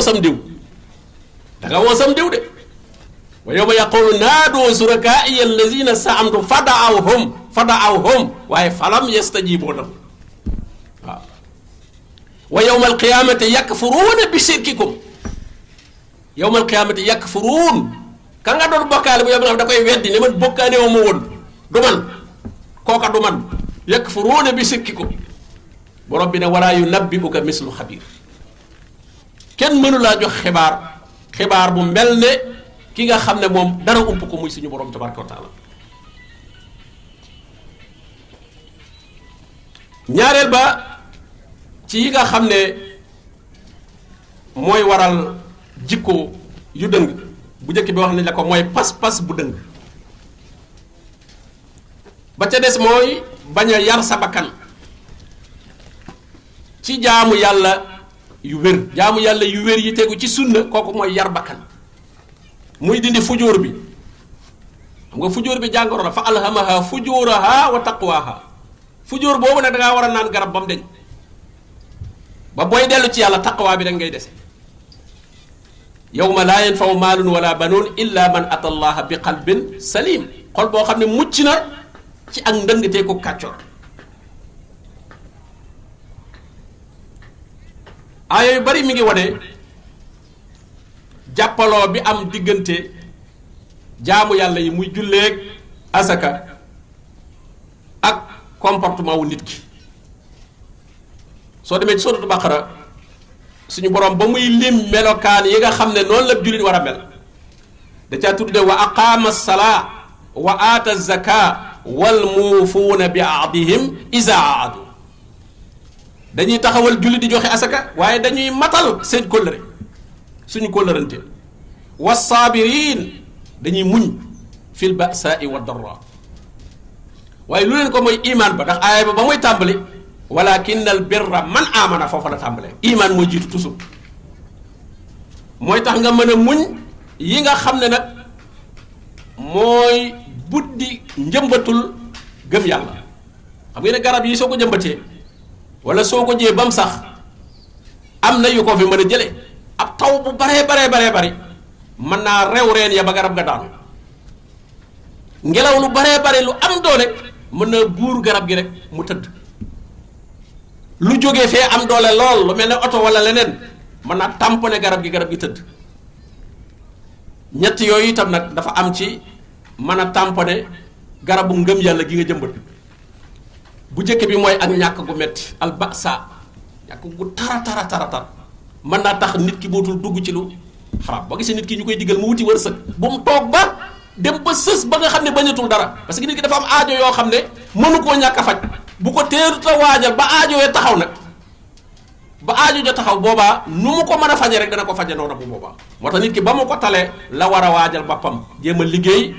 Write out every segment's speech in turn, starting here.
sam diw da nga woo sam diw de wa yawma yaqulu naadu surakaaiya allazina saamtu fadaawhum waaye falam yastajibu lahum waaw wa yawma alqiyamati yakfuruuna bi shirkikum yawma alqiyamati yakfuruun ka nga doon bokkaale bu yow da koy weddi ne man bokkaale wu ma woon du man kooka du man yakfuruuna bi shirkikum borom bi ne wala yunabbi'uka mislu xabiir kenn mënu laa jox xibaar bu mel ne ki nga xam ne moom dara ump ko muy suñu borom tabaraka wa taala ñaareel ba ci yi nga xam ne mooy waral jikko yu dëng bu njëkk bi wax nañ la ko mooy pas-pas bu dëng ba ca des mooy bañ a yar sa bakkan ci jaamu yàlla yu wér yi tegu ci sunna kooku mooy yar bakkan muy dindi fujóor bi xam nga fujóor bi jàngoro la fa alhamaha fujuraha wa taqwaha fujóor boobu nag da ngaa war a naan garab ba mu deñ ba booy dellu ci yàlla taqwa bi da ngay dese yawma laa yanfaw maalun wala banuun illa man ata allaha bi qalbin salim xol boo xam ne mucc na ci ak ndëngtee ko kàccoor aaya yu bari mi ngi wane jàppaloo bi am diggante jaamu yàlla yi muy julleeg asaka ak comportement wu nit ki soo demee ci suratul baqara suñu borom ba muy lim melokaan yi nga xam ne noonu la jullit war a mel da caa tudde wa aqaama salaa wa aata zaka wal muufuuna bi ahdihim iza aadu dañuy taxawal julli di joxe asaka waaye dañuy matal seen kóllëre suñu kóllërante wassaabiriin dañuy muñ fil ba'saa'i wa darra waaye lu leen ko mooy imaan ba ndax aaya ba muy tàmbali walakin al birra man amana foofa la tàmbalee imaan moo jiitu toujours mooy tax nga mën a muñ yi nga xam ne nag mooy buddi njëmbatul gëm yàlla xam nga ne garab yi soo ko jëmbatee wala soo ko jiyee ba mu sax am na yu ko fi mën a jële ab taw bu baree bari mën naa rew reen ya ba garab ga daanu ngelaw lu bare lu am doole mën na buur garab gi rek mu tëdd lu jógee fee am doole lool lu mel ne oto wala leneen mën naa tamponné garab gi tëdd ñett yooyu itam nag dafa am ci mën a tamponné garabu ngëm yàlla gi nga jëmbat bu njëkk bi mooy ak ñàkk gu metti albasa ñàkk gu tara mën naa tax nit ki bootul dugg ci lu xaraam boo gisee nit ki ñu koy diggal mu wuti wërsëg bu mu toog ba dem ba sës ba nga xam ne bañatul dara parce que nit ki dafa am aajo yoo xam ne mënu koo ñàkk a faj bu ko teelut a waajal ba aajo yee taxaw nag ba aajo ja taxaw boobaa nu mu ko mën a faje rek dana ko faje noonu bu boobaa moo tax nit ki ba mu ko talee la war a waajal boppam jéem a liggéey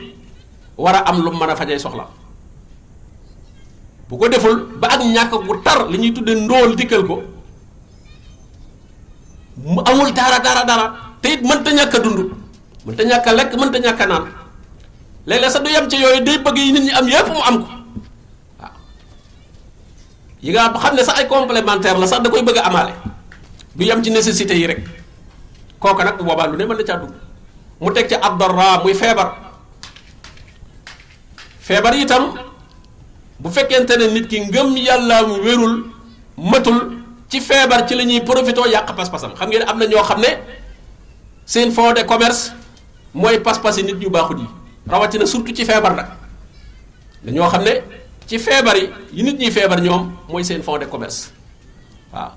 war a am lu mu mën a fajee soxla bu ko deful ba ak ñàkk gu tar li ñuy tudde ndóol dikkal ko mu amul dara te it mënta ñàkk a dund mënta ñàkk a lekk mënta ñàkk a naan léeg-léeg sax du yem ci yooyu day bëgg yi nit ñi am yépp mu am ko waaw yi nga xam ne sax ay complémentaire la sax da koy bëgg a amaale du yem ci nécessité yi rek kooku nag bu boobaa lu ne mën na caa dugg mu teg ci ad-darra muy feebar itam bu fekkente ne nit ki ngëm yàlla mu wérul matul ci feebar ci la ñuy profité yàq pas-pasam xam ngeen am na ñoo xam ne seen fond de commerce mooy pas-pas yi nit ñu baaxut yi rawatina surtout ci feebar nag dañoo xam ne ci feebar yi nit ñuy feebar ñoom mooy seen fond de commerce waaw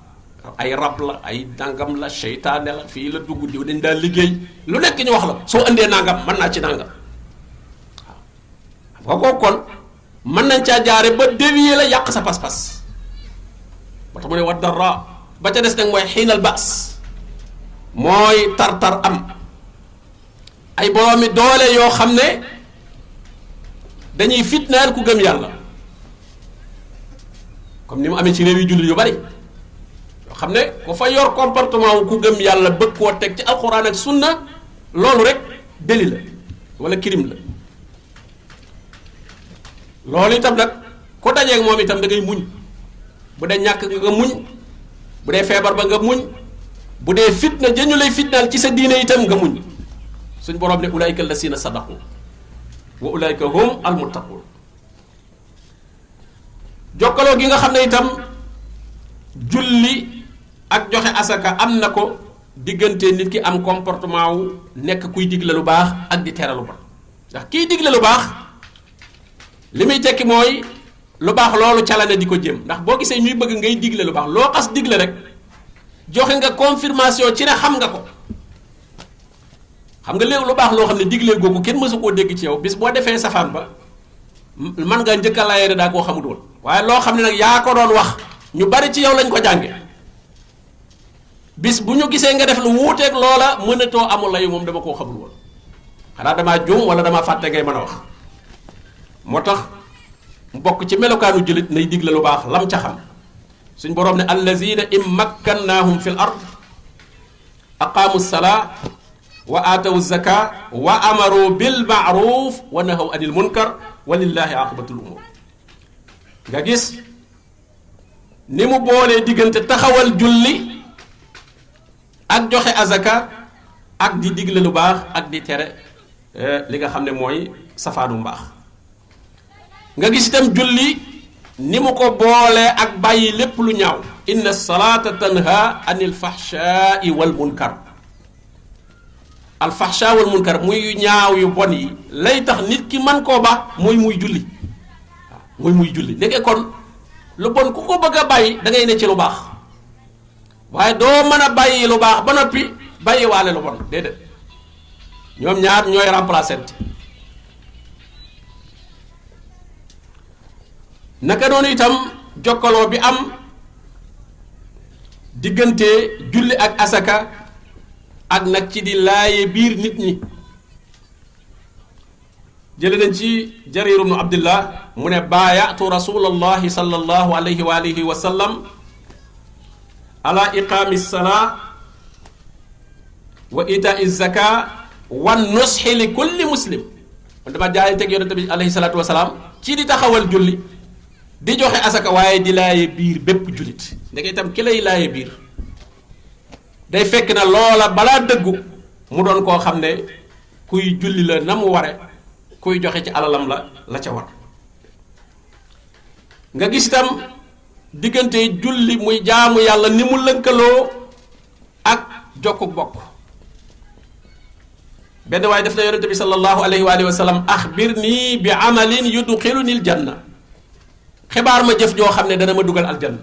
ay rab la ay nangam la seytaane la fii la dugg diw dañ daal liggéey lu nekk ñu wax la soo indee nangam mën naa ci nangam waaw xam nga kon mën nañ caa jaare ba dévier la yàq sa pas-pas ba tax mu ne wa darra ba ca des nag mooy xiinal baas mooy tar-tar am ay boroomi doole yoo xam ne dañuy fitnaal ku gëm yàlla comme ni mu amee ci réew yu jullit yu bari yoo xam ne ku fa yor comportement wu ku gëm yàlla bëgg koo teg ci alxuraan ak sunna loolu rek délit la wala crime la loolu itam nag ku dajeeg moom itam da ngay muñ bu dee ñàkk nga muñ bu dee feebar ba nga muñ bu dee fitna ja ñu lay fitnaal ci sa diine itam nga muñ suñ borom ne ulaayka allasina sadaqu wa ulaayka hum almuttaqun jokkaloo gi nga xam ne itam julli ak joxe asaka am na ko diggante nit ki am comportement wu nekk kuy digle lu baax ak di tere lu bon ndax kiy digle lu baax li muy tekki mooy lu baax loolu calane di ko jëm ndax boo gisee ñuy bëgg ngay digle lu baax loo xas digle rek joxe nga confirmation ci ne xam nga ko xam nga léegi lu baax loo xam ne digle googu kenn mësu koo dégg ci yow bis boo defee safaan ba man nga njëkk a layee daa koo xamut woon waaye loo xam ne nag yaa ko doon wax ñu bari ci yow lañ ko jànge bis bu ñu gisee nga def lu wuuteeg loola mënatoo amul layu moom dama koo xamul woon xanaa damaa juum wala damaa fàtte ngay mën a wax moo tax mu bokk ci melokaanu jullit nay digle lu baax lam ca xam suñ boroom ne allazina in makkannahum fil ard aqaamu salaa wa aatawu zaka wa amaru bil maaruf wa nahaw anil munkar walillahi aqibatul umur nga gis ni mu boolee diggante taxawal julli ak joxe azaka ak di digle lu baax ak di tere li nga xam ne mooy safaanu mbaax nga gis itam julli ni mu ko boolee ak bàyyi lépp lu ñaaw inna salata tanha anil fahshaai wal munkar al fahsha wal munkar muy yu ñaaw yu bon yi lay tax nit ki man koo baax mooy muy julli waaw muy julli léegi kon lu bon ku ko bëgg a bàyyi da ngay ne ci lu baax waaye doo mën a bàyyi lu baax ba noppi bàyyi waale lu bon déedéet ñoom ñaar ñooy remplacer naka noonu itam jokkaloo bi am diggante julli ak asaka ak nag ci di laaye biir nit ñi jële nañ ci Jarir ibnu Abdillah mu ne baayatu rasulallahi sallallahu alayhi wa alihi wa sallam ala iqaami salaa wa itaa zaka wa nusxi li kulli muslim man dama jaayanteeg yonente bi alayhi salaatu wasalaam ci di taxawal julli di joxe asaka waaye di laaye biir bépp jullit ndeke itam ki lay laaye biir day fekk na loola balaa dëggu mu doon koo xam ne kuy julli la na mu ware kuy joxe ci alalam la ca war nga gis itam diggante julli muy jaamu yàlla ni mu lënkaloo ak jokku bokk benn waaye def na yonente bi sallallahu alayhi wa alihi wa sallam axbirnii bi amalin yudxiluni l janna xibaar ma jëf joo xam ne dana ma dugal aljanna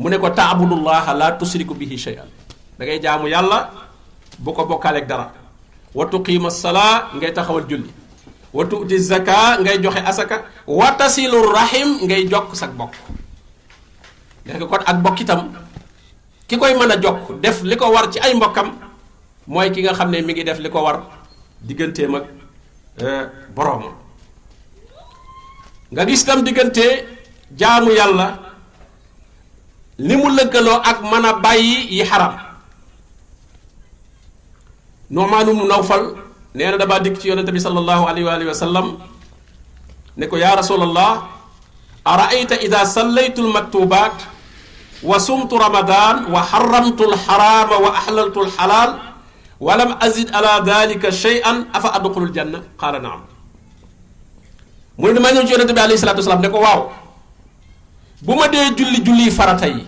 mu ne ko taabudullaha la tusriku bihi shay'an da ngay jaamu yàlla bu ko bokkaaleeg dara wa tuqiima salaa ngay taxawal julli wa tuuti zaka ngay joxe asaka wa tasilu rahim ngay jokk sag bokk léegi kon ak bokk itam ki koy mën a jokk def li ko war ci ay mbokkam mooy ki nga xam ne mi ngi def li ko war digganteem ak boroomam nga gis itam diggante jaamu yàlla ni mu lëkkaloo ak mën a bàyyi yi xaram Nu'maan ibnu Nawfal nee na damaa dikk ci yonente bi sallallahu alayhi wa alihi wa sallam ne ko yaa rasulallah araayta ida sallaytu almaktubat wa sumtu ramadan wa xaramtu alxarama wa axlaltu alxalaal wa lam azid ala dalika shay'an afa adxulu aljanna qaala naam mu ne damaa ñëw ci yonente bi alayhi salatu wasalaam ne ko waaw bu ma dee julli farata yi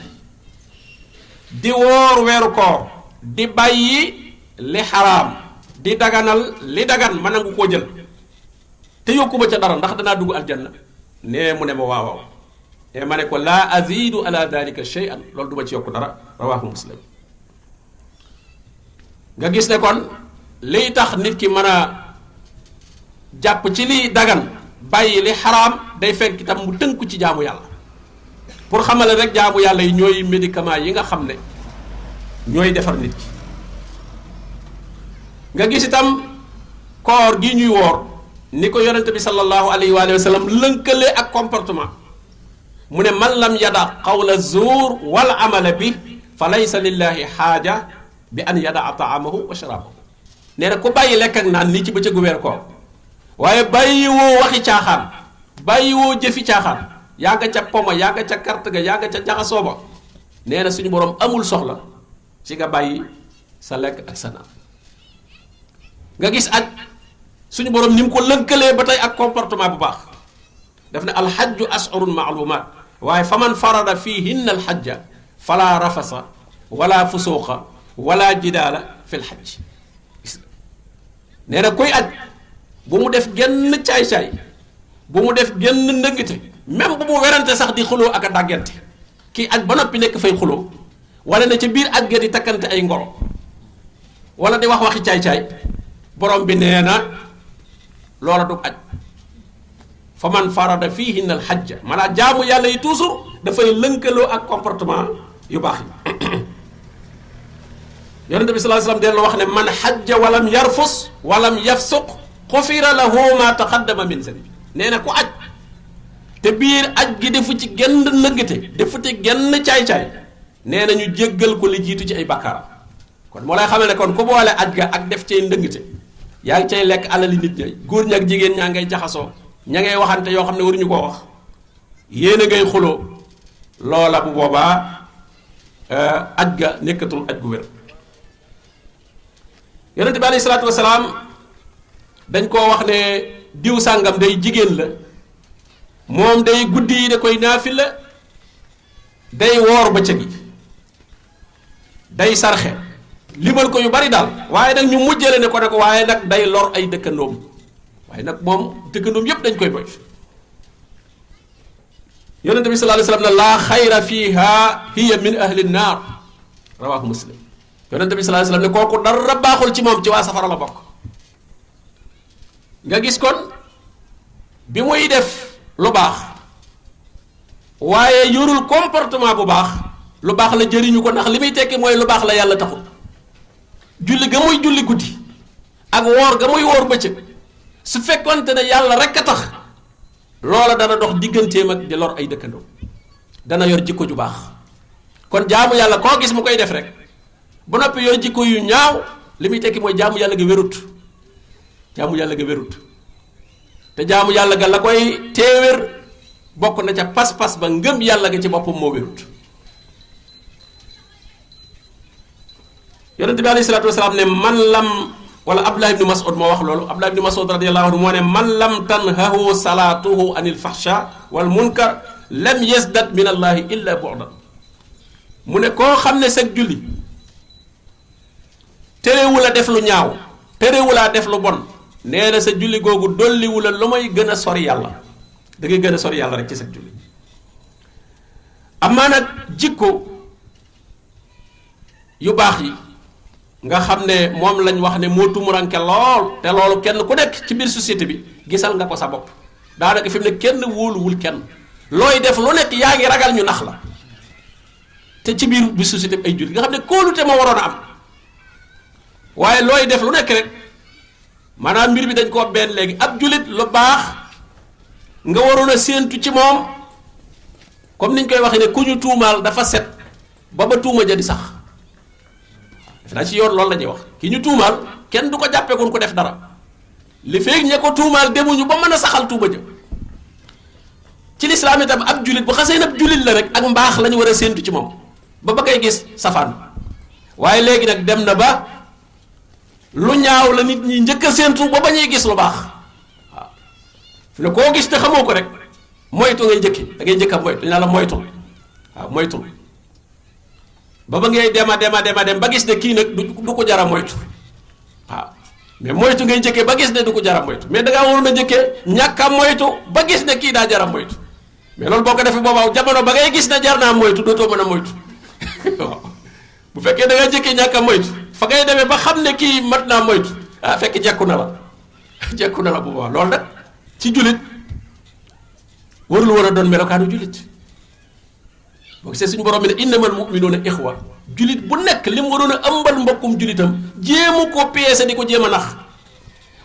di woor weeru koor di bàyyi li xaraam di daganal li dagan ma nangu koo jël te yokku ma ca dara ndax danaa dugg aljanna nee mu ne ma waaw te ma ne ko laa azidu ala dalika shay'an loolu du ma ci yokku dara rawahu muslim nga gis ne kon liy tax nit ki mën a jàpp ci liy dagan bàyyi li xaraam day fekk itam mu tënku ci jaamu yàlla pour xamale rek jaamu yàlla yi ñooy médicament yi nga xam ne ñooy defar nit ki nga gis itam koor gi ñuy woor ni ko yonente bi sallallahu alayhi wa sallam lënkale ak comportement mu ne man lam yada qawla zuur wal amala bi fa laysa lillahi xaaja bi an yadaa taamahu wa sharabahu nee na ku bàyyi lekk ak naan nii ci bëccëgu weer koor waaye bàyyi woo waxi caaxaan bàyyi woo jëfi caaxaan yaa nga ca poma yaa nga ca carte ga yaa nga ca jaxasoo ba nee na suñu borom amul soxla ci nga bàyyi sa lekk ak sa naan nga gis aj suñu borom ni mu ko lënkalee ba tey ak comportement bu baax daf ne alxajju ashurun maalumaat waaye fa man farada fihinna alxajja fala rafasa wala fusuuqa wala jidaala fi lxajj nee na koy aj bu mu def genn caay-caay bu mu def genn ndëngite même bu mu werante sax di xuloo ak a dàggante kii aj ba noppi nekk fay xuloo wala ne ca biir aj ga di takkante ay ngoro wala di wax waxi caay-caay borom bi nee na loola du aj fa man farada fihinna al hajja maanaam jaamu yàlla yi toujours dafay lënkaloo ak comportement yu baax yi yonente bi sallallahu alayhi wasallam delloo wax ne man hajja walam yarfus walam yafsuq xufira lahu ma taqaddama min zanbi nee na ku aj te biir aj gi defu ci genn nëggate defu ci genn caay-caay nee na ñu jéggal ko li jiitu ci ay bàkkaaram kon moo lay xamee ne kon ku boole aj ga ak def cay ndëngate yaa ngi cay lekk alali nit ñi góor ñi ak jigéen ñaa ngay jaxasoo ña ngay waxante yoo xam ne waruñu koo wax yéen a ngay xuloo loola bu boobaa aj ga nekkatul aj gu wér yonente bi alayhi salaatu wasalaam dañ koo wax ne diw sàngam day jigéen la moom day guddi yi da koy naafila day woor bëccëg yi day sarxe limal ko yu bari daal waaye nag ñu mujjale ne ko ne ko waaye nag day lor ay dëkkandoom waaye nag moom dëkkandoom yépp dañ koy boy yonente bi sallallahu alayhi wasallam ne laa xayra fiha hiya min ahli nnaar rawahu muslim yonente bi sallallahu alayhi wasallam ne kooku dara baaxul ci moom ci waa safara la bokk nga gis kon bi muy def lu baax waaye yorul comportement bu baax lu baax la jëriñu ko ndax li muy tekki mooy lu baax la yàlla taxul julli ga muy julli guddi ak woor ga muy woor bëccëg su fekkonte ne yàlla rek a tax loola dana dox digganteem ak di lor ay dëkkandoo dana yor jikko ju baax kon jaamu yàlla koo gis mu koy def rek ba noppi yor jikko yu ñaaw li muy tekki mooy jaamu yàlla ga wérut jaamu yàlla ga wérut te jaamu yàlla ga la koy téewér bokk na ca pas-pas ba ngëm yàlla ga ci boppam moo wérut yonente bi alayhi salaatu wasalaam ne man lam wala Abdullah ibn Mas'ud moo wax loolu Abdullah ibn Mas'ud radiyallahu anhu moo ne man lam tanhahu salaatuhu anil fahsha wal munkar lam yazdad min allahi illa bu'dan mu ne koo xam ne sag julli terewula def lu ñaaw terewulaa def lu bon nee na sa julli googu dolliwula lu may gën a sori yàlla da ngay gën a sori yàlla rek ci sag julli amaa nag jikko yu baax yi nga xam ne moom lañ wax ne moo tumuranke lool te loolu kenn ku nekk ci biir société bi gisal nga ko sa bopp daanaka fi mu ne kenn wóoluwul kenn looy def lu nekk yaa ngi ragal ñu nax la te ci biir bi société bi ay jullit nga xam ne kóolute ma waroon a am waaye looy def lu nekk rek maanaam mbir bi dañ koo benn léegi ab jullit lu baax nga waroon a séentu ci moom comme niñ koy waxee ne ku ñu tuumaal dafa set ba tuuma ja di sax def naa ci yoon loolu la ñuy wax ki ñu tuumaal kenn du ko jàppeekoon ko def dara li feeg ña ko tuumaal demuñu ba mën a saxal tuuma ja ci lislaam itam ab jullit bu xasee ab jullit la rek ak mbaax la ñu war a séentu ci moom ba ngay gis safaan waaye léegi nag dem na ba lu ñaaw la nit ñi njëkk a séentu ba ñuy gis lu baax waaw fi ne koo gis te xamoo ko rek moytu ngay njëkki da ngay njëkk a moytu dañ la moytu waaw moytu ba ngay dem ba gis ne kii nag du ko jara moytu waaw mais moytu ngay njëkkee ba gis ne du ko jara moytu mais da ngaa waroon a njëkkee ñàkk a moytu ba gis ne kii daa jara moytu mais loolu boo ko defee boobaa jamono ba ngay gis ne jar naa moytu dootoo mën a moytu waaw bu fekkee da nga njëkkee ñàkk a moytu fa ngay demee ba xam ne kii mat naa moytu ah fekk jekku na la bu boobaa loolu nag ci jullit warul war a doon melokaanu jullit boo gisee suñu borom bi ne innamal mu'minuuna ixwa jullit bu nekk li mu waroon a ëmbal mbokkum jullitam jéemu ko peese di ko jéem a nax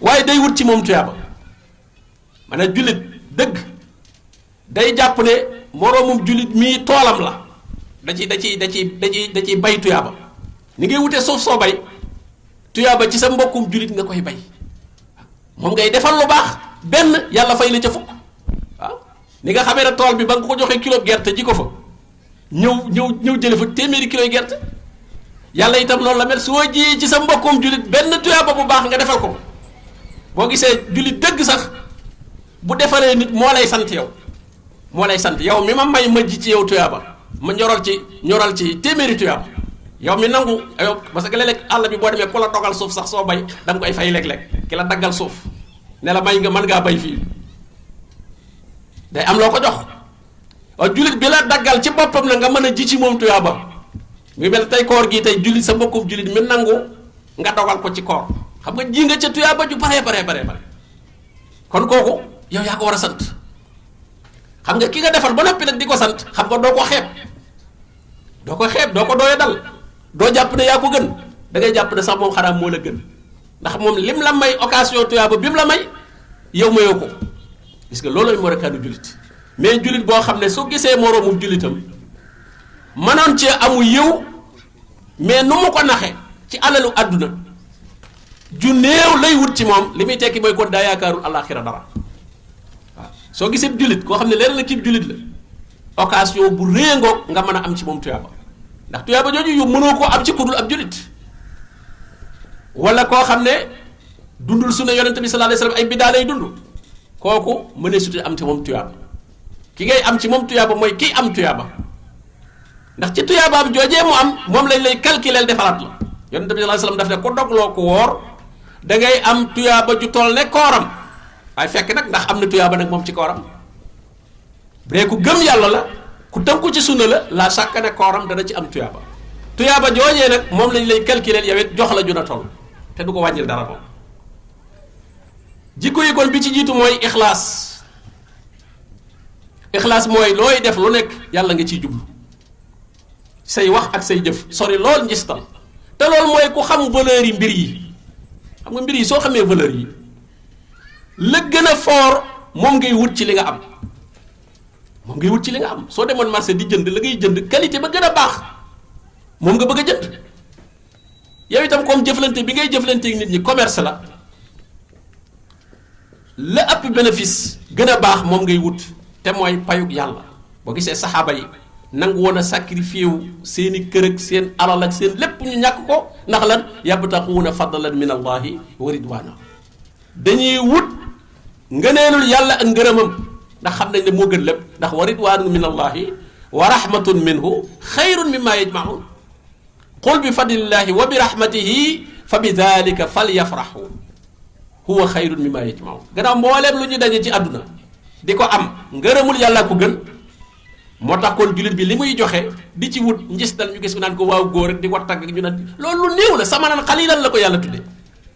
waaye day wut ci moom tuyaaba maanaam jullit dëgg day jàpp ne moroomum jullit mii toolam la da ciy bay tuyaaba ni ngay wutee suuf soo bay tuyaaba ci sa mbokkum jullit nga koy bay moom ngay defal lu baax benn yàlla fay la ca fukk waaw ni nga xamee ne tool bi ba nga ko joxee kilo gerte ji ko fa ñëw jële fa téeméeri kilo gerte yàlla itam noonu la mel soo jiyee ci sa mbokkum jullit benn tuyaaba bu baax nga defal ko boo gisee jullit dëgg sax bu defalee nit moo lay sant yow moo lay sant yow mi ma may ma ji ci yow tuyaaba ma ñoral ci téeméeri tuyaaba yow mi nangu yow parce que léeg-léeg àll bi boo demee ku la dogal suuf sax soo bay da nga koy fay léeg-léeg ki la daggal suuf ne la may nga mën ngaa bay fii day am loo ko jox waaw jullit bi la daggal ci boppam na nga mën a ji ci moom tuyaaba ngi mel tey koor gi tey jullit sa mbokkum jullit mi nangu nga dogal ko ci koor xam nga ji nga ca tuyaaba ju bare kon kooku yow yaa ko war a sant xam nga ki nga defal ba noppi nag di ko sant xam nga doo ko xeeb doo ko dooye dal doo jàpp ne yaa ko gën da ngay jàpp ne sax moom xanaa moo la gën ndax moom lim la may occasion tuyaaba bi mu la may yow mayoo ko parce que loolu moo rekaanu jullit mais jullit boo xam ne su gisee moroomum jullitam mënoon cee amu yiw mais nu mu ko naxe ci alalu àdduna ju néew lay wut ci moom li muy tekki mooy kon daa yaakaarul àllaaxira dara waaw soo gisee jullit koo xam ne leer la kii jullit la occasion bu réengoog nga mën a am ci moom tuyaaba ndax tuyaaba jooju yu mënoo koo am ci kudul ab jullit wala koo xam ne dundul sunna yonent bi sallallahu alayhi wasallam ay biddaa lay dund kooku mënee suti am ci moom tuyaaba ki ngay am ci moom tuyaaba mooy kii am tuyaaba ndax ci tuyaabaam joojee mu am moom lañ lay calculer defalaat la yonent bi sallallahu alayhi wasallam daf ne ko dogloo ko woor da ngay am tuyaaba ju toll ne kooram waaye fekk nag ndax am na tuyaaba nag moom ci kooram bu dee ku gëm yàlla la ku tënku ci sunna la laa sàkk ne kooram dana ci am tuyaaba joojee nag moom lañ lay calculer yow it jox la ju na toll te du ko wàññil dara moom jikko yi kon bi ci jiitu mooy ixlaas mooy looy def lu nekk yàlla nga ciy jublu say wax ak say jëf sori lool njistal te loolu mooy ku xam valeur yi mbir yi xam nga mbir yi soo xamee valeur yi la gën a fort moom ngay wut ci li nga am soo demoon marché di jënd la ngay jënd qualité ba gën a baax moom nga bëgg a jënd yow itam comme jëflante bi ngay jëflante ak nit ñi commerce la ëpp bénéfice gën a baax moom ngay wut te mooy payug yàlla boo gisee saxaaba yi nangu woon a sacrifié wu seeni kër ak seen alal ak seen lépp ñu ñàkk ko ndax lan yabtaxuuna fadlan min allahi wa ridwana dañuy wut ngëneelul yàlla ak ngërëmam ndax xam nañ ne moo gën lépp ndax wa ridwanun min allahi wa rahmatun minhu xayrun mimma yajmaun qul bi fadlillahi wa bi rahmatihi fa bi dalika falyafrahu huwa xayrun mimma yajmaun gannaaw mbooleem lu ñu daje ci àdduna di ko am ngërëmul yàlla ko gën moo tax kon jullit bi li muy joxe di ci wut njistal ñu gis ko naan ko waaw góor rek di ko tagg ñu naan loolu lu néew la samanan xalilan la ko yàlla tudde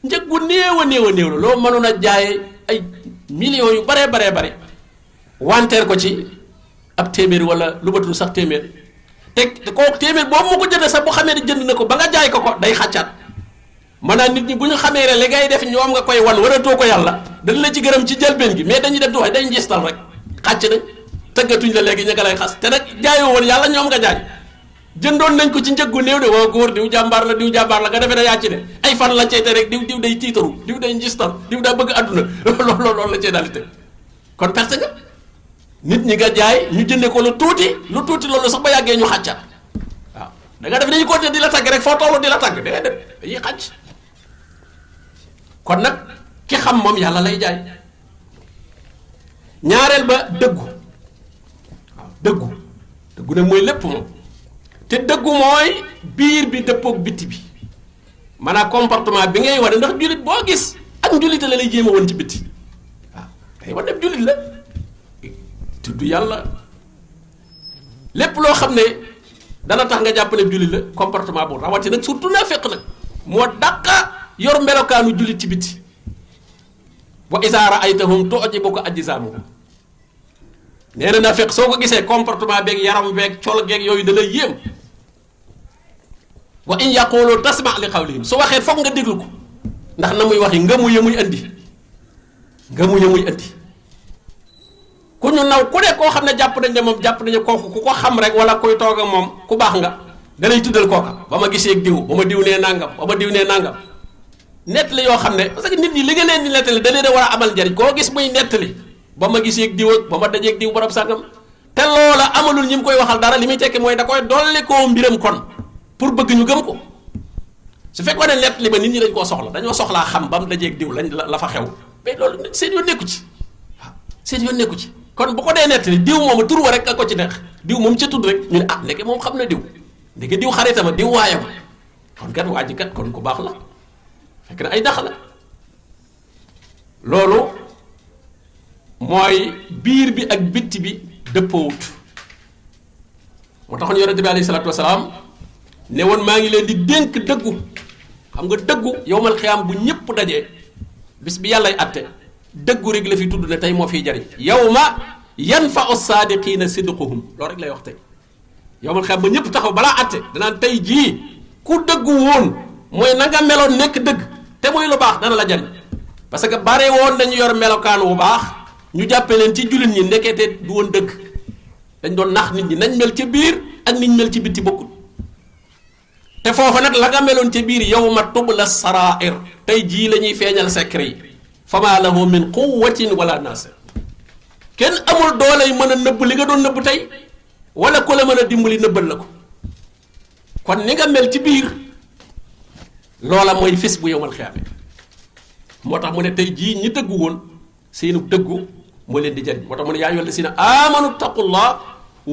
njëg gu néew a néew la loo mënoon a jaaye ay millions yu baree bare wanteer ko ci ab téeméer wala lu batul sax téeméer te kooku téeméer boobu mu ko jënd sax bu xamee ne jënd na ko ba nga jaay ko day xàccaat maanaam nit ñi bu ñu xamee ne li ngay def ñoom nga koy wan waratoo ko yàlla dañ la ci gërëm ci jëlbeen gi mais dañuy dem di wax day njistal rek xàcc nañ tëggatuñ la léegi ña nga lay xas te nag jaayoo woon yàlla ñoom nga jaay jëndoon nañ ko ci njëggu néew de waa góor diw jàmbaar la nga defee ne yaa ci ne ay fan la cay te rek diw day tiitaru diw day njistal diw daa bëgg àdduna loolu la cay daal di teg kon perte nga nit ñi nga jaay ñu jëndee ko lu tuuti loolu sax ba yàggee ñu xàccaat waaw da nga def dañu ko di la tagg rek foo tollu di la tagg déedéet dañuy xàcc kon nag ki xam moom yàlla lay jaay ñaareel ba dëggu dëggu nag mooy lépp moom te dëggu mooy biir bi dëppook bitti bi maanaam comportement bi ngay wane ndax jullit boo gis ak njullite la lay jéem a woon ci bitti waaw day wane ab jullit la tudd yàlla lépp loo xam ne dana tax nga jàpp ne jullit la comportement boobu rawati nag surtout naa fekk nag moo dàqa yor melokaanu jullit ci bitti wa izaa ra'aytahum tu'jibuka ajsaamuhum nee na fekk soo ko gisee comportement beeg yaram beeg col geeg yooyu da lay yéem wa in yaqulu tasma' li qawlihim su waxee foog nga déglu ko ndax na muy waxi ngëmu ya muy andi ku ñu naw ku ne koo xam ne jàpp nañ ne moom jàpp nañu kooku ku ko xam rek wala kuy toog ak moom ku baax nga da lay tuddal kooka ba ma gisee ak diw ba ma diw nee nangam nettali yoo xam ne parce que nit ñi li nga leen di nettali da leen a war a amal njariñ koo gis muy nettali ba ma gisee ak diw ak ba ma dajee ak diw borom sàngam te loola amalul ñi mu koy waxal dara li muy tekki mooy da koy dolli koo mbiram kon pour bëgg ñu gëm ko su fekkoon ne nett li ba nit ñi dañ koo soxla dañoo soxlaa xam ba mu dajeeg diw lañ la fa xew mais loolu seen yoon nekku ci waaw seen yoon nekku ci kon bu ko dee nett li diw moom tur wa rek ak ko ci neex diw moom ca tudd rek ñu ne ah ndeke moom xam na diw ndeke diw xaritama diw waayam kon kat waa ji kat kon ku baax la fekk na ay nax la loolu mooy biir bi ak bitti bi dëppoowut moo taxoon yonente bi alayhi salaatu wasalaam ne woon maa ngi leen di dénk dëggu xam nga dëggu yowmal xiyaam bu ñëpp dajee bis bi yàllay atte dëggu rek la fi tudd ne tey moo fiy jariñ yawma yanfa'u saadiqiina sidquhum loolu rek lay wax tey yowmal xiyaam ba ñëpp taxaw balaa atte danaan tey jii ku dëggu woon mooy na nga meloon nekk dëgg te muy lu baax dana la jariñ parce que bare woon dañu yor melokaan wu baax ñu jàppee leen ci jullit ñi ndekete du woon dëgg dañ doon nax nit ñi nañ mel ca biir ak niñ mel ci bitti bokkul te foofa nag la nga meloon ca biir yawma tubla sarair tey jii la ñuy feeñal secret yi fama lahu min quwwatin wala nasir kenn amul dooley mën a nëbb li nga doon nëbb tey wala ku la mën a dimbali nëbbal la ko kon ni nga mel ci biir loola mooy fis bu yowmal xiyaame moo tax mu ne tey jii ñi dëggu woon seenu dëggu moo leen di jariñ moo tax mu ne yaa ayyuhal lazina amanu taqullah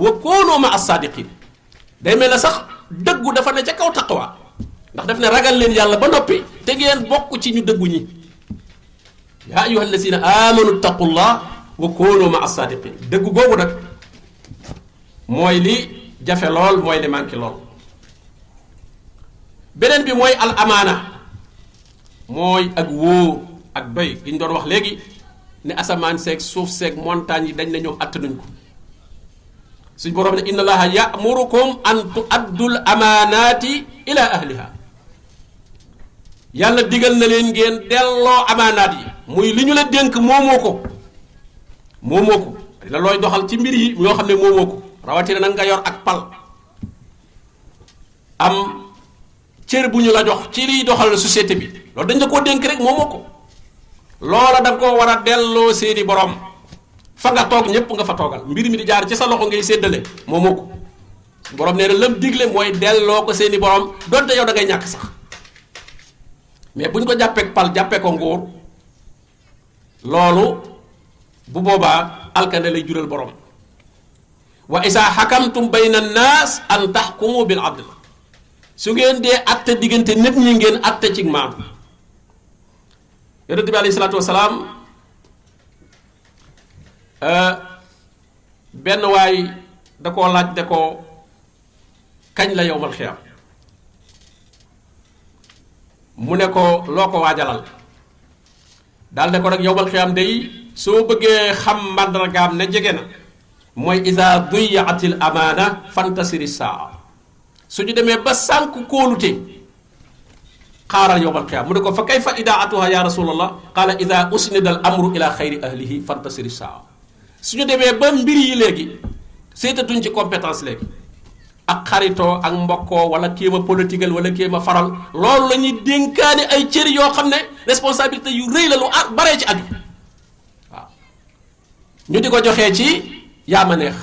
wa kunu ma as-sadiqin day mel ne sax dëggu dafa ne ca kaw taqwa ndax daf ne ragal leen yàlla ba noppi te ngeen bokk ci ñu dëggu ñi yaa ayyuhal lazina amanu taqullah wa kunu ma as-sadiqin dëggu googu nag mooy li jafe lool mooy li manqué lool beneen bi mooy al amaana mooy ak wóor ak doy gi ñu doon wax léegi ne asamaan seeg suuf seeg montagne yi dañ ne ñoom attanuñ ko suñ boroom ne inna allaha ya'murukum an tu'addul amaanaati ila ahliha yàlla digal na leen ngeen delloo amaanaat yi muy li ñu la dénk moomoo ko la looy doxal ci mbir yi yoo xam ne moomoo ko rawatina nag nga yor ak pal am cër bu ñu la jox ci liy doxal société bi loolu dañ la koo dénk rek moomoo ko loola da koo war a delloo seeni borom fa nga toog ñëpp nga fa toogal mbir mi di jaar ci sa loxo ngay séddale moomoo ko borom nee na lam digle mooy delloo ko seeni borom donte yow da ngay ñàkk sax mais bu ñu ko jàppee pal jàppee ko nguur loolu bu boobaa alkande lay jural borom wa isa xakamtum bayna naas an taxkumu bil adl su ngeen dee atte diggante nit ñi ngeen atte ci maam yonent bi alayhi salaatu wasalaam benn waay da koo laaj de ko kañ la yowmal xiyaam mu ne ko loo ko waajalal daal ne ko nag yowmal xiyaam day soo bëggee xam màndargaam ne jege na mooy ida duyatil amaana fantasiri saa su ñu demee ba sànq kóolute xaaral yowmal qiyaama mu ne ko fa kayfa idaatuha ya rasulallah qaala ida usnida al amru ila xayri ahlihi fantasiri saa su ñu demee ba mbir yi léegi seetatuñ ci compétence léegi ak xaritoo ak mbokkoo wala kéema politique wala kéema faral loolu la ñuy dénkaane ay cër yoo xam ne responsabilité yu rëy la lu baree ci aju waaw ñu di ko joxee ci yaama neex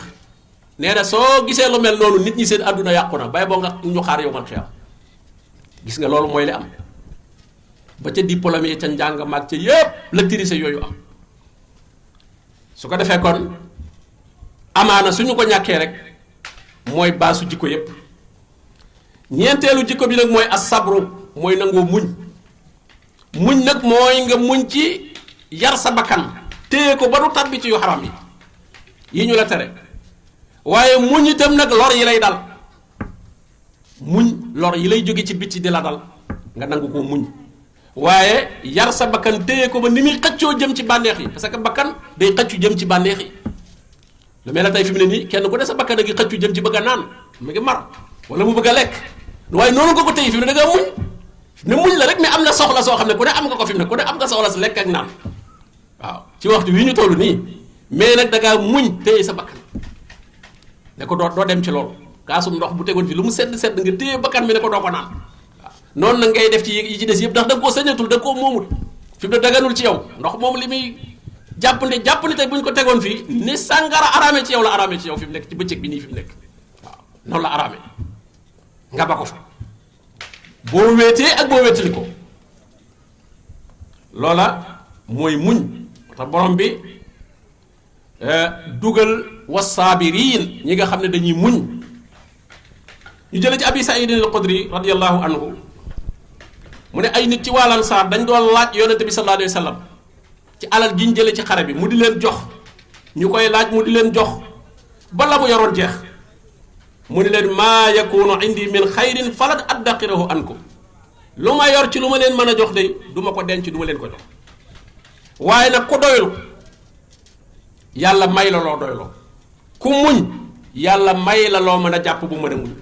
nee na soo gisee lu mel noonu nit ñi seen àdduna yàqu na bay boo nga ñu xaar yowmal qiyaama gis nga loolu mooy li am ba ca diplôme yi ca njàng mag ca yépp la tirise yooyu am su ko defee kon amaana suñu ko ñàkkee rek mooy baasu jikko yépp ñeenteelu jikko bi nag mooy as-sabru mooy nangoo muñ nag mooy nga muñ ci yar sa bakkan téye ko ba du tabbi ci yu xaram yi ñu la tere waaye muñ itam nag lor yi lay dal muñ lor yi lay jóge ci bitti di la dal nga nangu ko muñ waaye yar sa bakkan téye ko ba ni muy xëccoo jëm ci bànneex yi parce que bakkan day xëccu jëm ci bànneex yi lu mel ne tey fi mu ne nii kenn ku ne sa bakkan a ngi xëccu jëm ci bëgg a naan mu ngi mar wala mu bëgg a lekk waaye noonu nga ko téye fi mu ne da nga muñ ne muñ la rek mais am na soxla soo xam ne ku ne am nga ko fi mu ne ku ne am nga soxla si lekk ak naan waaw ci waxtu wi ñu toll nii mais nag da ngaa muñ téye sa bakkan ne ko doo dem ci loolu kaasum ndox bu tegoon fi lu mu sedd nga téye bakkan mi ne ko doo ko naan waaw noonu nag ngay def ci yi ci des yëpp ndax da nga koo sañatul da nga koo moomul fi mu ne daganul ci yow ndox moom li muy jàpp ne tey bu ñu ko tegoon fii ni sàngara araame ci yow la araame ci yow fi mu nekk ci bëccëg bi nii fi mu nekk waaw noonu la araame nga ba ko fa boo wéetee ak boo wéetali ko loola mooy muñ tax borom bi dugal wasaabiriin ñi nga xam ne dañuy muñ ñu jële ci abi saïd al-xudri radiyallahu anhu mu ne ay nit ci wàllan saar dañ doon laaj yonente bi sallallahu alayhi wa sallam ci alal gi ñu jële ci xare bi mu di leen jox ñu koy laaj mu di leen jox ba la mu yoroon jeex mu ni leen maa yakunu indi min xayrin falan addaqirahu ankum lu ma yor ci lu ma leen mën a jox de du ma ko denc du ma leen ko jox waaye nag ku doylu yàlla may la loo doyloo ku muñ yàlla may la loo mën a jàpp bu mën a muñ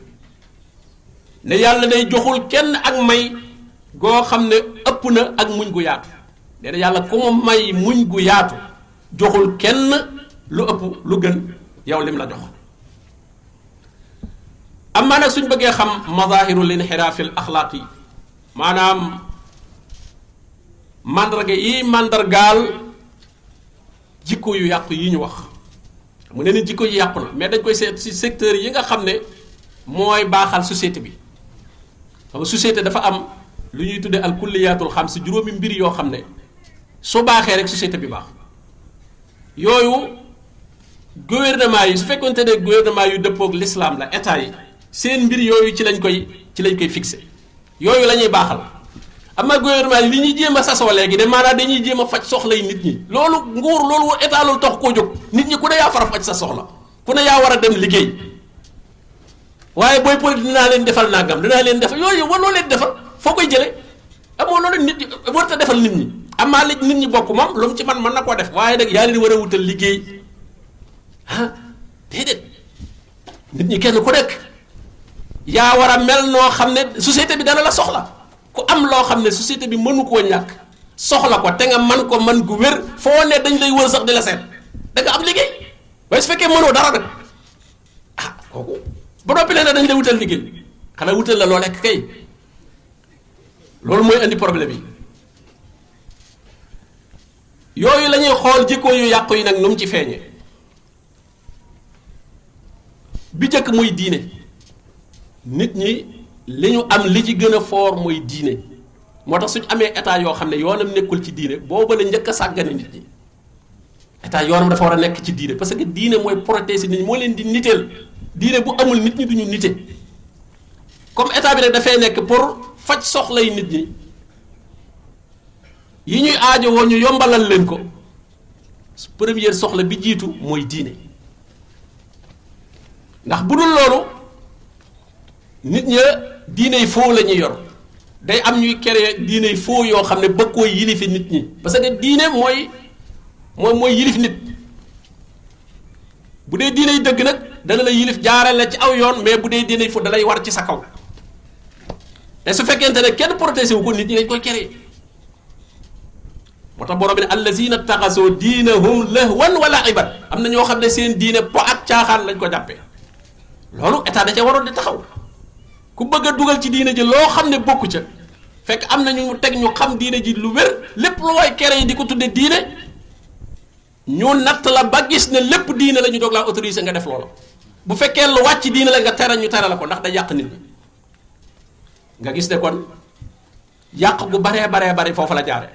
ne yàlla day joxul kenn ak may goo xam ne ëpp na ak muñ gu yaatu nee na yàlla ku mu may muñ gu yaatu joxul kenn lu ëpp lu gën yow lim la jox amaa nag suñ bëggee xam mazahirul inxiraafil axlaaqi maanaam mandarga yi mandargaal jikko yu yàqu yi ñu wax mu ne ni jikko yi yàqu na mais dañ koy seet ci secteur yi nga xam ne mooy baaxal société bi xam nga société dafa am lu ñuy tuddee al kulliyaatul xam si juróomi mbir yoo xam ne su baaxee rek société bi baax yooyu gouvernement yi su fekkonte ne gouvernement yu dëppook l'islam la état yi seen mbir yooyu ci lañ koy fixé yooyu la ñuy baaxal ama gouvernement yi li ñuy jéem a sasoo léegi de maanaam dañuy jéem a faj soxlay nit ñi loolu nguur loolu état loolu tax koo jóg nit ñi ku ne yaa fara faj sa soxla ku ne yaa war a dem liggéey waaye booy politique dinaa leen defal nangam dinaa leen defal yooyu waroo leen defal foo koy jëlee amoo loolu nit ñi warut a defal nit ñi amaa li nit ñi bokk moom lu mu ci man mën na koo def waaye nag yaa leen war a wutal liggéey ah déedéet nit ñi kenn ku nekk yaa war a mel noo xam ne société bi dana la soxla ku am loo xam ne société bi mënu koo ñàkk soxla ko te nga man ko man gu wér foo ne dañ lay wër sax di la seet da nga am liggéey waaye su fekkee mënoo dara nag ah kooku ba noppi leen dañ lay wutal liggéey xanaa wutal la loo lekk kay loolu mooy indi problème yi yooyu la ñuy xool jikko yu yàqu yi nag nu mu ci feeñee bi njëkk muy diine nit ñi li ñu am li ci gën a fort mooy diine moo tax suñu amee état yoo xam ne yoonam nekkul ci diine booba la njëkk a sàggane nit ñi état yoonam dafa war a nekk ci diine parce que diine mooy protéger nit ñi moo leen di niteel diine bu amul nit ñi duñu nite comme état bi rek dafay nekk pour faj soxlay nit ñi yi ñuy aajowoo ñu yombalal leen ko première soxla bi jiitu mooy diine ndax bu dul loolu nit ña diine yi foo la ñuy yor day am ñuy créer diine yi foo yoo xam ne bëgg koo yilifi nit ñi parce que diine mooy yilif nit bu dee diine yi dëgg nag dana la yilif jaarale ci aw yoon mais bu dee diine yi foo da lay war ci sa kaw te su fekkente ne kenn protégé wu ko nit ñi dañ koy créer moo tax borom bi ne allazina taxasoo diinahum lahwan wa la'iban am na ñoo xam ne seen diine po ak caaxaan lañ ko jàppee loolu état da ca waroon di taxaw ku bëgg a dugal ci diine ji loo xam ne bokku ca fekk am na ñu teg ñu xam diine ji lu wér lépp lu waay kere yi di ko tudde diine ñu natt la ba gis ne lépp diine la ñu doog laa autorisé nga def loola bu fekkee lu wàcc diine la nga tere ñu tere la ko ndax da yàq nit ñi nga gis ne kon yàq gu baree bare foofu la jaare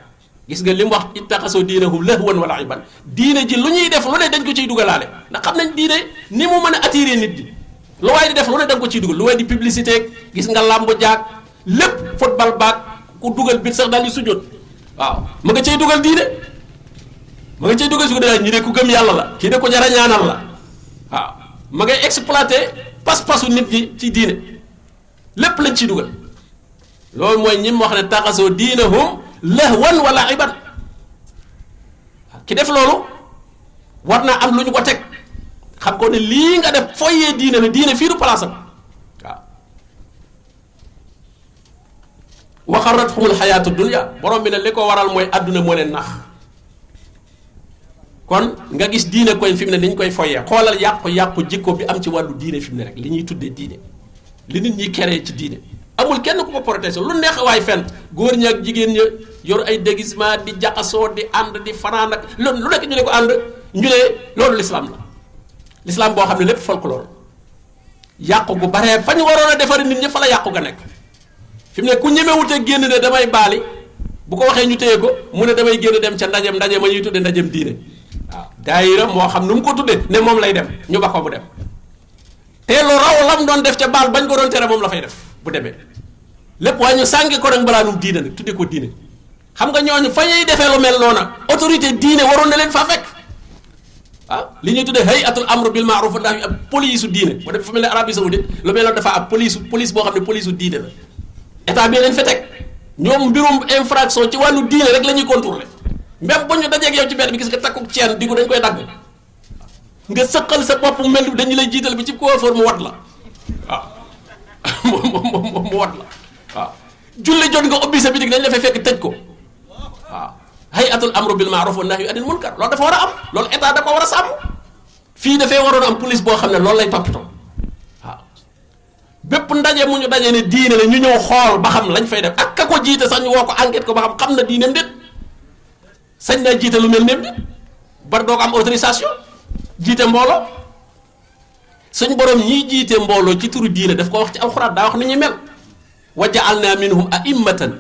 gis nga li mu wax ittaxasoo diinahum lahwan wa la'iban diine ji lu ñuy def lu ne dañ ko ciy dugalaale ndax xam nañ diine ni mu mën a attirer nit ñi lu waay di def lu ne da nga ko ciy dugal lu waay di publicité gis nga làmb jaag lépp football baag ku dugal bit sax daal di sujjóot waaw ma nga cay dugal diine ma nga cay dugal su ko ñi ne ku gëm yàlla la kii ne ko jar a ñaanal la waaw ma ngay exploité pas-pasu nit ñi ci diine lépp lañ ciy dugal loolu mooy ñi mu wax ne taxasoo diinahum lahwan wa la'iban ki def loolu war naa am lu ñu ko teg xam ko ne lii nga def foyee diine la diine fii du place am waaw wa xarrathumul xayaatu dunya borom bi ne li ko waral mooy àdduna moo leen nax kon nga gis diine koy fi mu ne ni ñu koy foyee xoolal yàqu jikko bi am ci wàllu diine fi mu ne rek li ñuy tuddee diine li nit ñi keree ci diine amul kenn ku ko protéger lu neex waay fent góor ña ak jigéen ña yor ay déguisement di jaxasoo di ànd di fanaan ak lu nekk ñu ne ko ànd ñu ne loolu l'islam la l'islam boo xam ne lépp folklore yàqu gu baree fa ñu waroon a defari nit ñi fa la yàqu ga nekk fi mu ne ku ñemewute génn ne damay baali bu ko waxee ñu téye ko mu ne damay génn dem ca ndaje ma ñuy tudde ndajem diine waaw daayira moo xam nu mu ko tudde ne moom lay dem ñu ba ko mu dem te lu raw lam doon def ca baal bañ ko doon tere moom la fay def bu demee lépp waaye ñu sàngi ko nag mbalaanum diine nag tudde ko diine xam nga ñooñu fa ñuy defee lu mel noona autorité diine waroon na leen faa fekk ah li ñuy tuddee hayatul amru bil ma'ruf wa nahyi ab police diine boo def fa mel ne Arabie Saoudite lu mel noonu dafa ab police boo xam ne police diine la état bi leen fa teg ñoom mbirum infraction ci wàllu diine rek la ñuy contrôler même bu ñu dajeeg yow ci benn bi gis nga takkuk ceen di ko dañ koy dagg nga sëqal sa bopp mel ni dañu lay jiital bi ci coiffeur mu wat la waaw mu wat la waaw julli jot nga ubbi sa bitig dañ la fay fekk tëj ko waaw hayatul amru bil ma'ruf wa nahyi anil munkar loolu dafa war a am loolu état da ko war a sàmm fii dafay waroon am police boo xam ne loolu lay toppatoo waaw bépp ndaje mu ñu daje ne diine la ñu ñëw xool ba xam lañ fay def ak ka ko jiite sax ñu woo ko enquête ko ba xam na diineem déet sañ naa jiite lu mel neem déet bar doo ko am autorisation jiite mbooloo suñ borom ñiy jiite mbooloo ci turu diine daf ko wax ci alxuraan daa wax ni ñuy mel wa ja'alna minhum a'immatan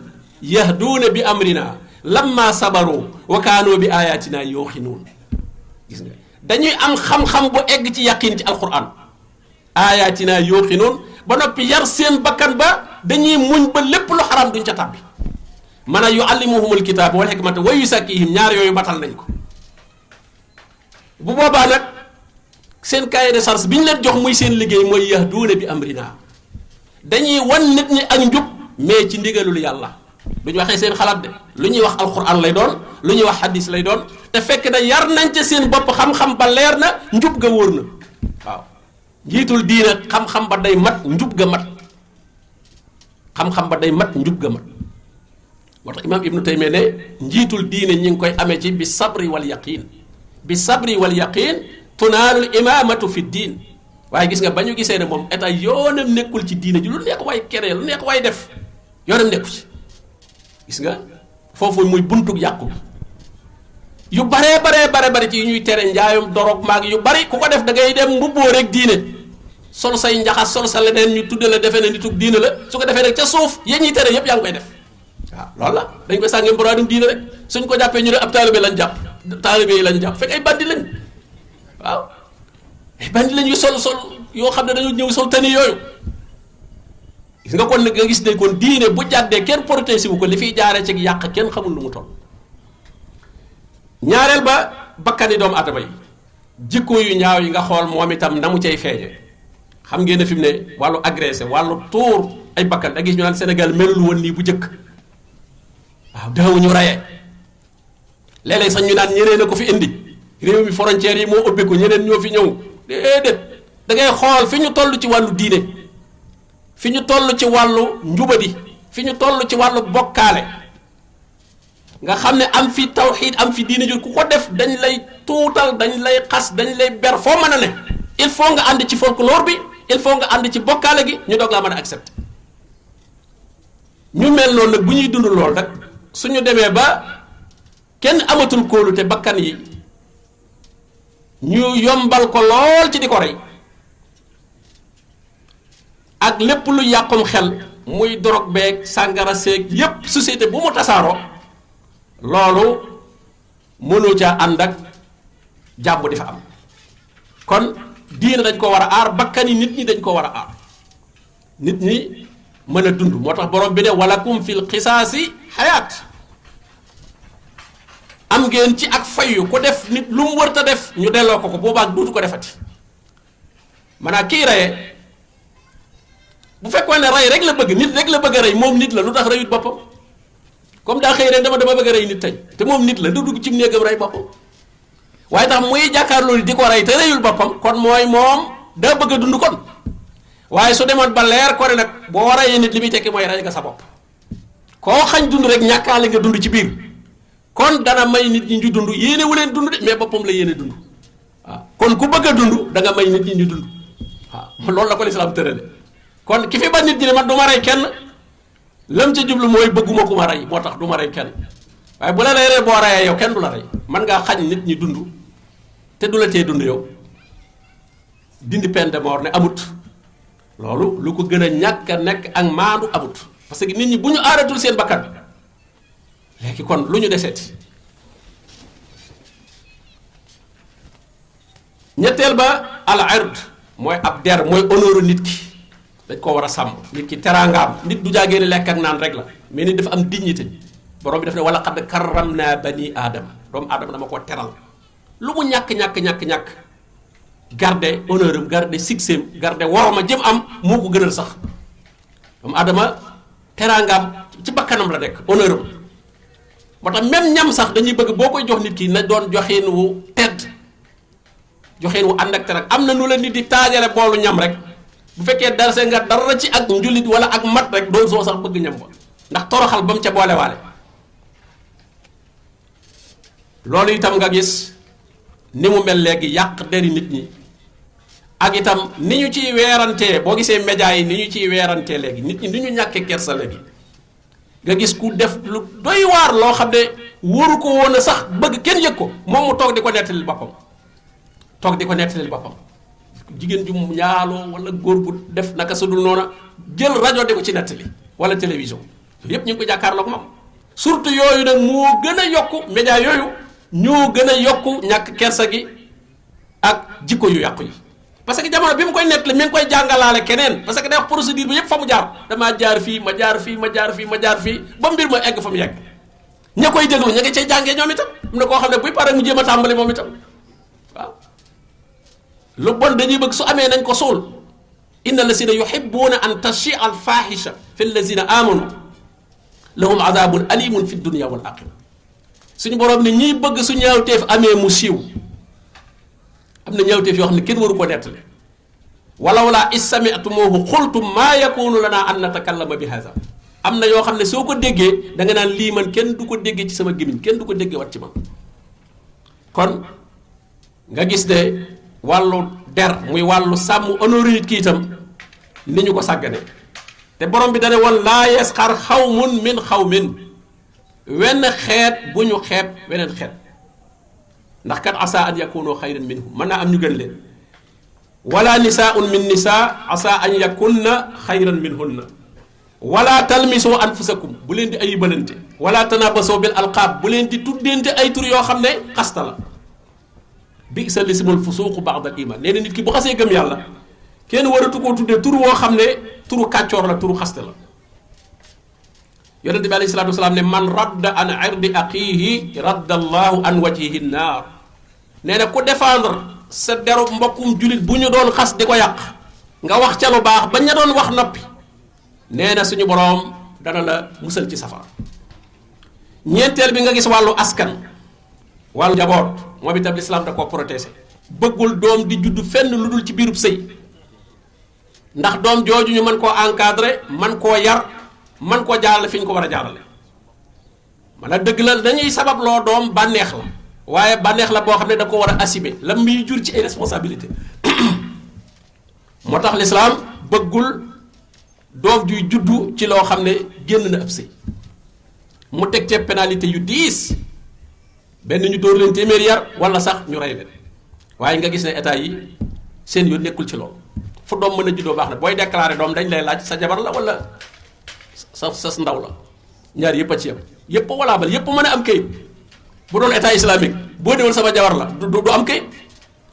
yahduuna bi amrina lamma sabaru wa kaanu bi ayatina yuqinuun gis nga dañuy am xam-xam bu egg ci yaqin ci alxuraan ayatina yuqinuun ba noppi yar seen bakkan ba dañuy muñ ba lépp lu xaram duñ ca tàbbi man a yuallimuhumul kitaaba wal hikmata wa yusakkihim ñaar yooyu batal nañ ko bu boobaa nag seen cahier de charge bi ñu leen jox muy seen liggéey mooy yahduuna bi amrina dañuy wan nit ñi ak njub mais ci ndigalul yàlla duñ waxee seen xalaat de lu ñuy wax alquran lay doon lu ñuy wax hadis lay doon te fekk na yar nañ ca seen bopp xam-xam ba leer na njub ga wóor na waaw njiitul diine xam-xam ba day mat njub ga mat xam-xam ba day mat njub ga mat moo tax imaam ibnu Taymiyya ne njiitul diine ñi ngi koy amee ci bi sabri wal yaqin bi sabri wal yaqin tunaalul imaamatu fi diin waaye gis nga ba ñu gisee ne moom état yoonam nekkul ci diine ji lu nekk waay keree lu nekk waay def yoonam nekku ci gis nga foofu muy buntug yàqu bi yu bare ci yu ñuy tere njaayum dorog maag yu bari ku ko def da ngay dem mbubboo rek diine sol say njaxas sol sa leneen ñu tudde la defee ne nitug diine la su ko defee rek ca suuf yéen ñuy tere yépp yaa ngi koy def waaw loolu la dañ koy sàngee mboroodum diine rek suñ ko jàppee ñu ne ab taalibe lañ jàpp taalibe yi lañ jàpp fekk ay bandi lañ waaw ay bandi lañ yu sol yoo xam ne dañoo ñëw sol tani yooyu gis nga kon nga gis ne kon diine bu jàddee kenn protégé wu ko li fiy jaaree ci yàq kenn xamul lu mu toll ñaareel ba bakkani doomu adama yi jikko yu ñaaw yi nga xool moom itam na mu cay feeñe xam ngeen ne fi mu ne wàllu agressé wàllu tuur ay bakkan da gis ñu naan Sénégal melul woon nii bu njëkk waaw daawuñu rayee léeg-léeg sax ñu naan ñeneen a ko fi indi réew mi frontières yi moo ubbi ko ñeneen ñoo fi ñëw déedéet da ngay xool fi ñu toll ci wàllu diine fi ñu toll ci wàllu njubadi fi ñu toll ci wàllu bokkaale nga xam ne am fi tawxiid am fi diine ju ku ko def dañ lay tuutal dañ lay xas dañ lay ber foo mën a ne il faut nga ànd ci folklore bi il faut nga ànd ci bokkaale gi ñu doog laa mën a accepter ñu mel noonu nag bu ñuy dund lool rek suñu demee ba kenn amatul kóolute bakkan yi ñu yombal ko lool ci di ko rey ak lépp lu yàqum xel muy dorog beeg sàngara seeg yépp société bu mu tasaaroo loolu mënu ca ànd ak jàmm di fa am kon diine dañ ko war a aar bakkan yi nit ñi dañ ko war a aar nit ñi mën a dund moo tax borom bi ne walakum fil xisaasi xayaat am ngeen ci ak fayu ko def nit lu mu wërta def ñu delloo ko boobaa duutu ko defati maanaam kii reye bu fekkoon ne rey rek la bëgg nit rek la bëgg a rey moom nit la lu tax reyut boppam comme daa xëy rek dama bëgg a rey nit tey te moom nit la du dugg ci néegam rey boppam waaye tax muy jàkkaarloo di ko rey te reyul boppam kon mooy moom daa bëgg a dund kon waaye su demoon ba leer ko ne nag boo reyee nit li muy tekki mooy rey nga sa bopp koo xañ dund rek ñàkkaale nga dund ci biir kon dana may nit ñi ñu dund yéene wu leen dund de mais boppam la yéene dund waaw kon ku bëgg a dund da nga may nit ñi ñu dund waaw loolu la ko lislaam tërale kon ki fi ba nit ñi ne man du ma rey kenn lam ca jublu mooy bëgguma ku ma rey moo tax du ma rey kenn waaye bu la reeree boo reyee yow kenn du la rey man ngaa xañ nit ñi dund te du la tee dund yow dindi peine de mort ne amut loolu lu ko gën a ñàkk a nekk ak maandu amut parce que nit ñi bu ñu aaratul seen bakkan léegi kon lu ñu deseeti. ñetteel ba al ard mooy ab der mooy honneur nit ki dañ ko war a sàmm. nit ki teraangaam nit du jaagee ne lekk ak naan rek la mais nit dafa am dignité borom bi daf ne wala qad karramna bani aadama doomu aadama dama ko teral lu mu ñàkk garder honneur am garder succès am garder woroma jëm am moo ko gënal sax doomu aadama teraangaam ci bakkanam la nekk honneur am moo tax même ñam sax dañuy bëgg boo koy jox nit ki na doon joxeen wu tedd joxeen wu ànd ak terang am na nu la nit di taajale boolu ñam rek bu fekkee dara see nga dara ci ak njullit wala ak mat rek doo soo sax bëgg ñam ba ndax toroxal ba mu ca boole waale loolu itam nga gis ni mu mel léegi yàq deri nit ñi ak itam ni ñu ciy weerantee boo gisee média yi ni ñu ciy weerantee léegi nit ñi ni ñu ñàkkee kersa léegi nga gis ku def lu doy waar loo xam ne wóoru ko woon a sax bëgg kenn yëg ko moom mu toog di ko nettalil boppam jigéen ju mu ñaaloo wala góor gu def naka su dul noona jël rajo di ko ci nettali wala télévision yooyu yëpp ñu ngi ko jàkkaarloog moom surtout yooyu nag moo gën a yokku média yooyu ñoo gën a yokku ñàkk kersa gi ak jikko yu yàqu yi parce que jamono bi mu koy nettali mi ngi koy jàngalaale keneen parce que day wax procédure bi yëpp fa mu jaar damaa jaar fii ma jaar fii ba mbir ma egg fa mu yegg ña koy déglu ña ngi cay jàngee ñoom itam am na koo xam ne buy pare mu jéem a tàmbali moom itam waaw lu bon dañuy bëgg su amee nañ ko suul inna lazina yuhibbuna an tashia al fahisha fi lazina amanu lahum adabun alimun fi dunya wal axira suñu borom ne ñiy bëgg su ñaawteef amee mu siiw am na ñaawteef yoo xam ne kenn waru ko nettali walaw laa is sami'tumuhu qultum maa yakunu lana an natakallama bi hadha am na yoo xam ne soo ko déggee da nga naan lii man kenn du ko déggee ci sama gémmiñ kenn du ko déggee wat ci man kon nga gis ne wàllu der muy wàllu sàmm honneur nit ki itam ni ñu ko sàggane te borom bi dane woon laa yasxar xawmun min xawmin wenn xeet bu ñu xeeb weneen xeet ndax kat asa an yakunu xayran minhum mën naa am ñu gën leen wala nisaun min nisa asa an yakunna xayran minhunna wala talmisu anfusakum bu leen di ayibalante wala tanabaso bil alqaab bu leen di tuddente ay tur yoo xam ne xasta la bi sa lismul fusuuqu ba'da al iman nee na nit ki bu xasee gëm yàlla kenn waratu koo tuddee tur woo xam ne turu kàccoor la turu xaste la yonente bi alayhi salaatu wasalaam ne man radda an irdi aqihi radda allahu an wajhihi naar nee na ku défendre sa deru mbokkum julit bu ñu doon xas di ko yàq nga wax ca lu baax ba ña doon wax noppi nee na suñu boroom dana la musal ci safara ñeenteel bi nga gis wàllu askan wàllu njaboot moom itam lislaam da koo protéger bëggul doom di judd fenn lu dul ci biirub sëy ndax doom jooju ñu mën koo encadrer man koo yar man koo jaarale fi ñu ko war a jaarale man a dëgg la dañuy sabab loo doom bànneex la waaye bànneex la boo xam ne da ko war a assumer la muy jur ci ay responsabilité moo tax lislaam bëggul doom juy juddu ci loo xam ne génn na ab sëy mu teg ci pénalité yu diis benn ñu dóor leen téeméer yar wala sax ñu rey leen waaye nga gis ne état yi seen yoon nekkul ci loolu fu doom mën a juddoo baax na booy déclarer doom dañ lay laaj sa jabar la wala sa ndaw la ñaar yëpp a ci yam yëpp a walaabal yëpp mën a am kayit bu doon état islamique boo déwal sama jabar la du am kayit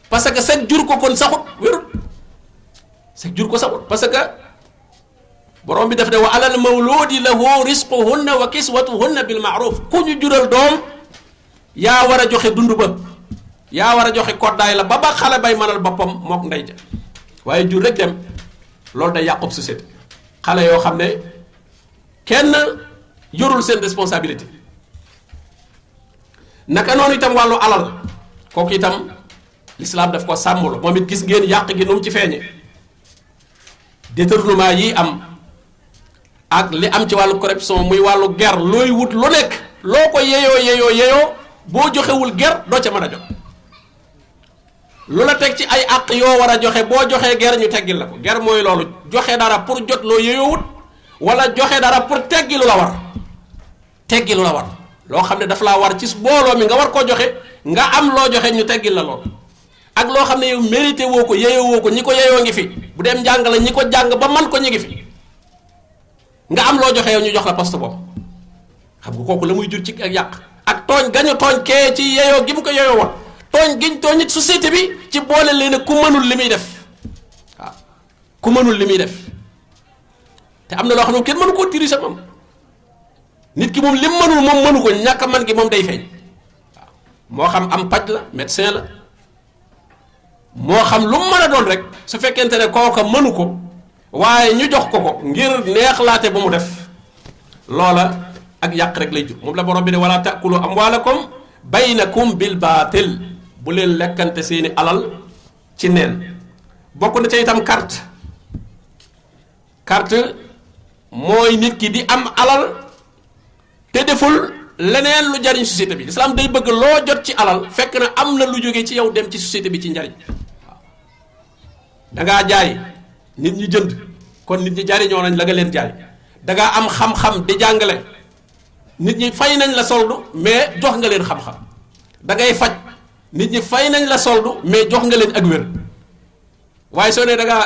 parce que seen jur ko kon saxut wérut seen jur ko saxut parce que borom bi daf ne wa alal mawludi lahu risquhunna wa kiswatuhunna bil ma'ruf ku ñu jural doom yaa war a joxe dund ba yaa war a joxe koddaay la ba xale bay mënal boppam mook ndey ja waaye jur rek dem loolu day yàqub société xale yoo xam ne kenn yorul seen responsabilité naka noonu itam wàllu alal kooku itam l'islam daf ko sàmmul moom it gis ngeen yàq gi nu mu ci feeñe détournement yi am ak li am ci wàllu corruption muy wàllu ger looy wut lu nekk loo ko yeyoo boo joxewul ger doo ca mën a jot lu la teg ci ay àq yoo war a joxe boo joxee ger ñu teggil la ko ger mooy loolu joxe dara pour jot loo yeyoowut wala joxe dara pour teggi lu la war loo xam ne daf laa war ci booloo mi nga war koo joxe nga am loo joxe ñu teggil la lool ak loo xam ne yow mérité woo ko yeyoo woo ko ñi ko yeyoo ngi fi bu dem njàng la ñi ko jàng ba man ko ñi ngi fi nga am loo joxe yow ñu jox la poste boobu xam nga kooku la muy jur ci ak yàq ak tooñ gañu tooñ kee ci yeyoo gi mu ko yeyoo woon tooñ giñ tooñ nit société bi ci boole leen ku mënul li muy def waaw ku mënul li muy def te am na loo xam ne kenn mënu koo tiri sa moom nit ki moom lim mënul moom mënu ko ñàkk man gi moom day feeñ waaw moo xam am paj la médecin la moo xam lu mu mën a doon rek su fekkente ne kooka mënu ko waaye ñu jox ko ngir neexlaate ba mu def loola ak yàq rek lay jur moom la borom bi ne wala taakulu amwaalakum baynakum bil baatil bu leen lekkante seeni alal ci neen bokk na ca itam carte mooy nit ki di am alal te deful leneen lu jariñ société bi l'islam day bëgg loo jot ci alal fekk na am na lu jóge ci yow dem ci société bi ci njariñ waaw dangaa jaay nit ñi jënd kon nit ñi jariñoo nañ la nga leen jaay dangaa am xam-xam di jàngale nit ñi fay nañ la soldu mais jox nga leen xam-xam da ngay faj nit ñi fay nañ la soldu mais jox nga leen ak wér waaye soo ne da ngaa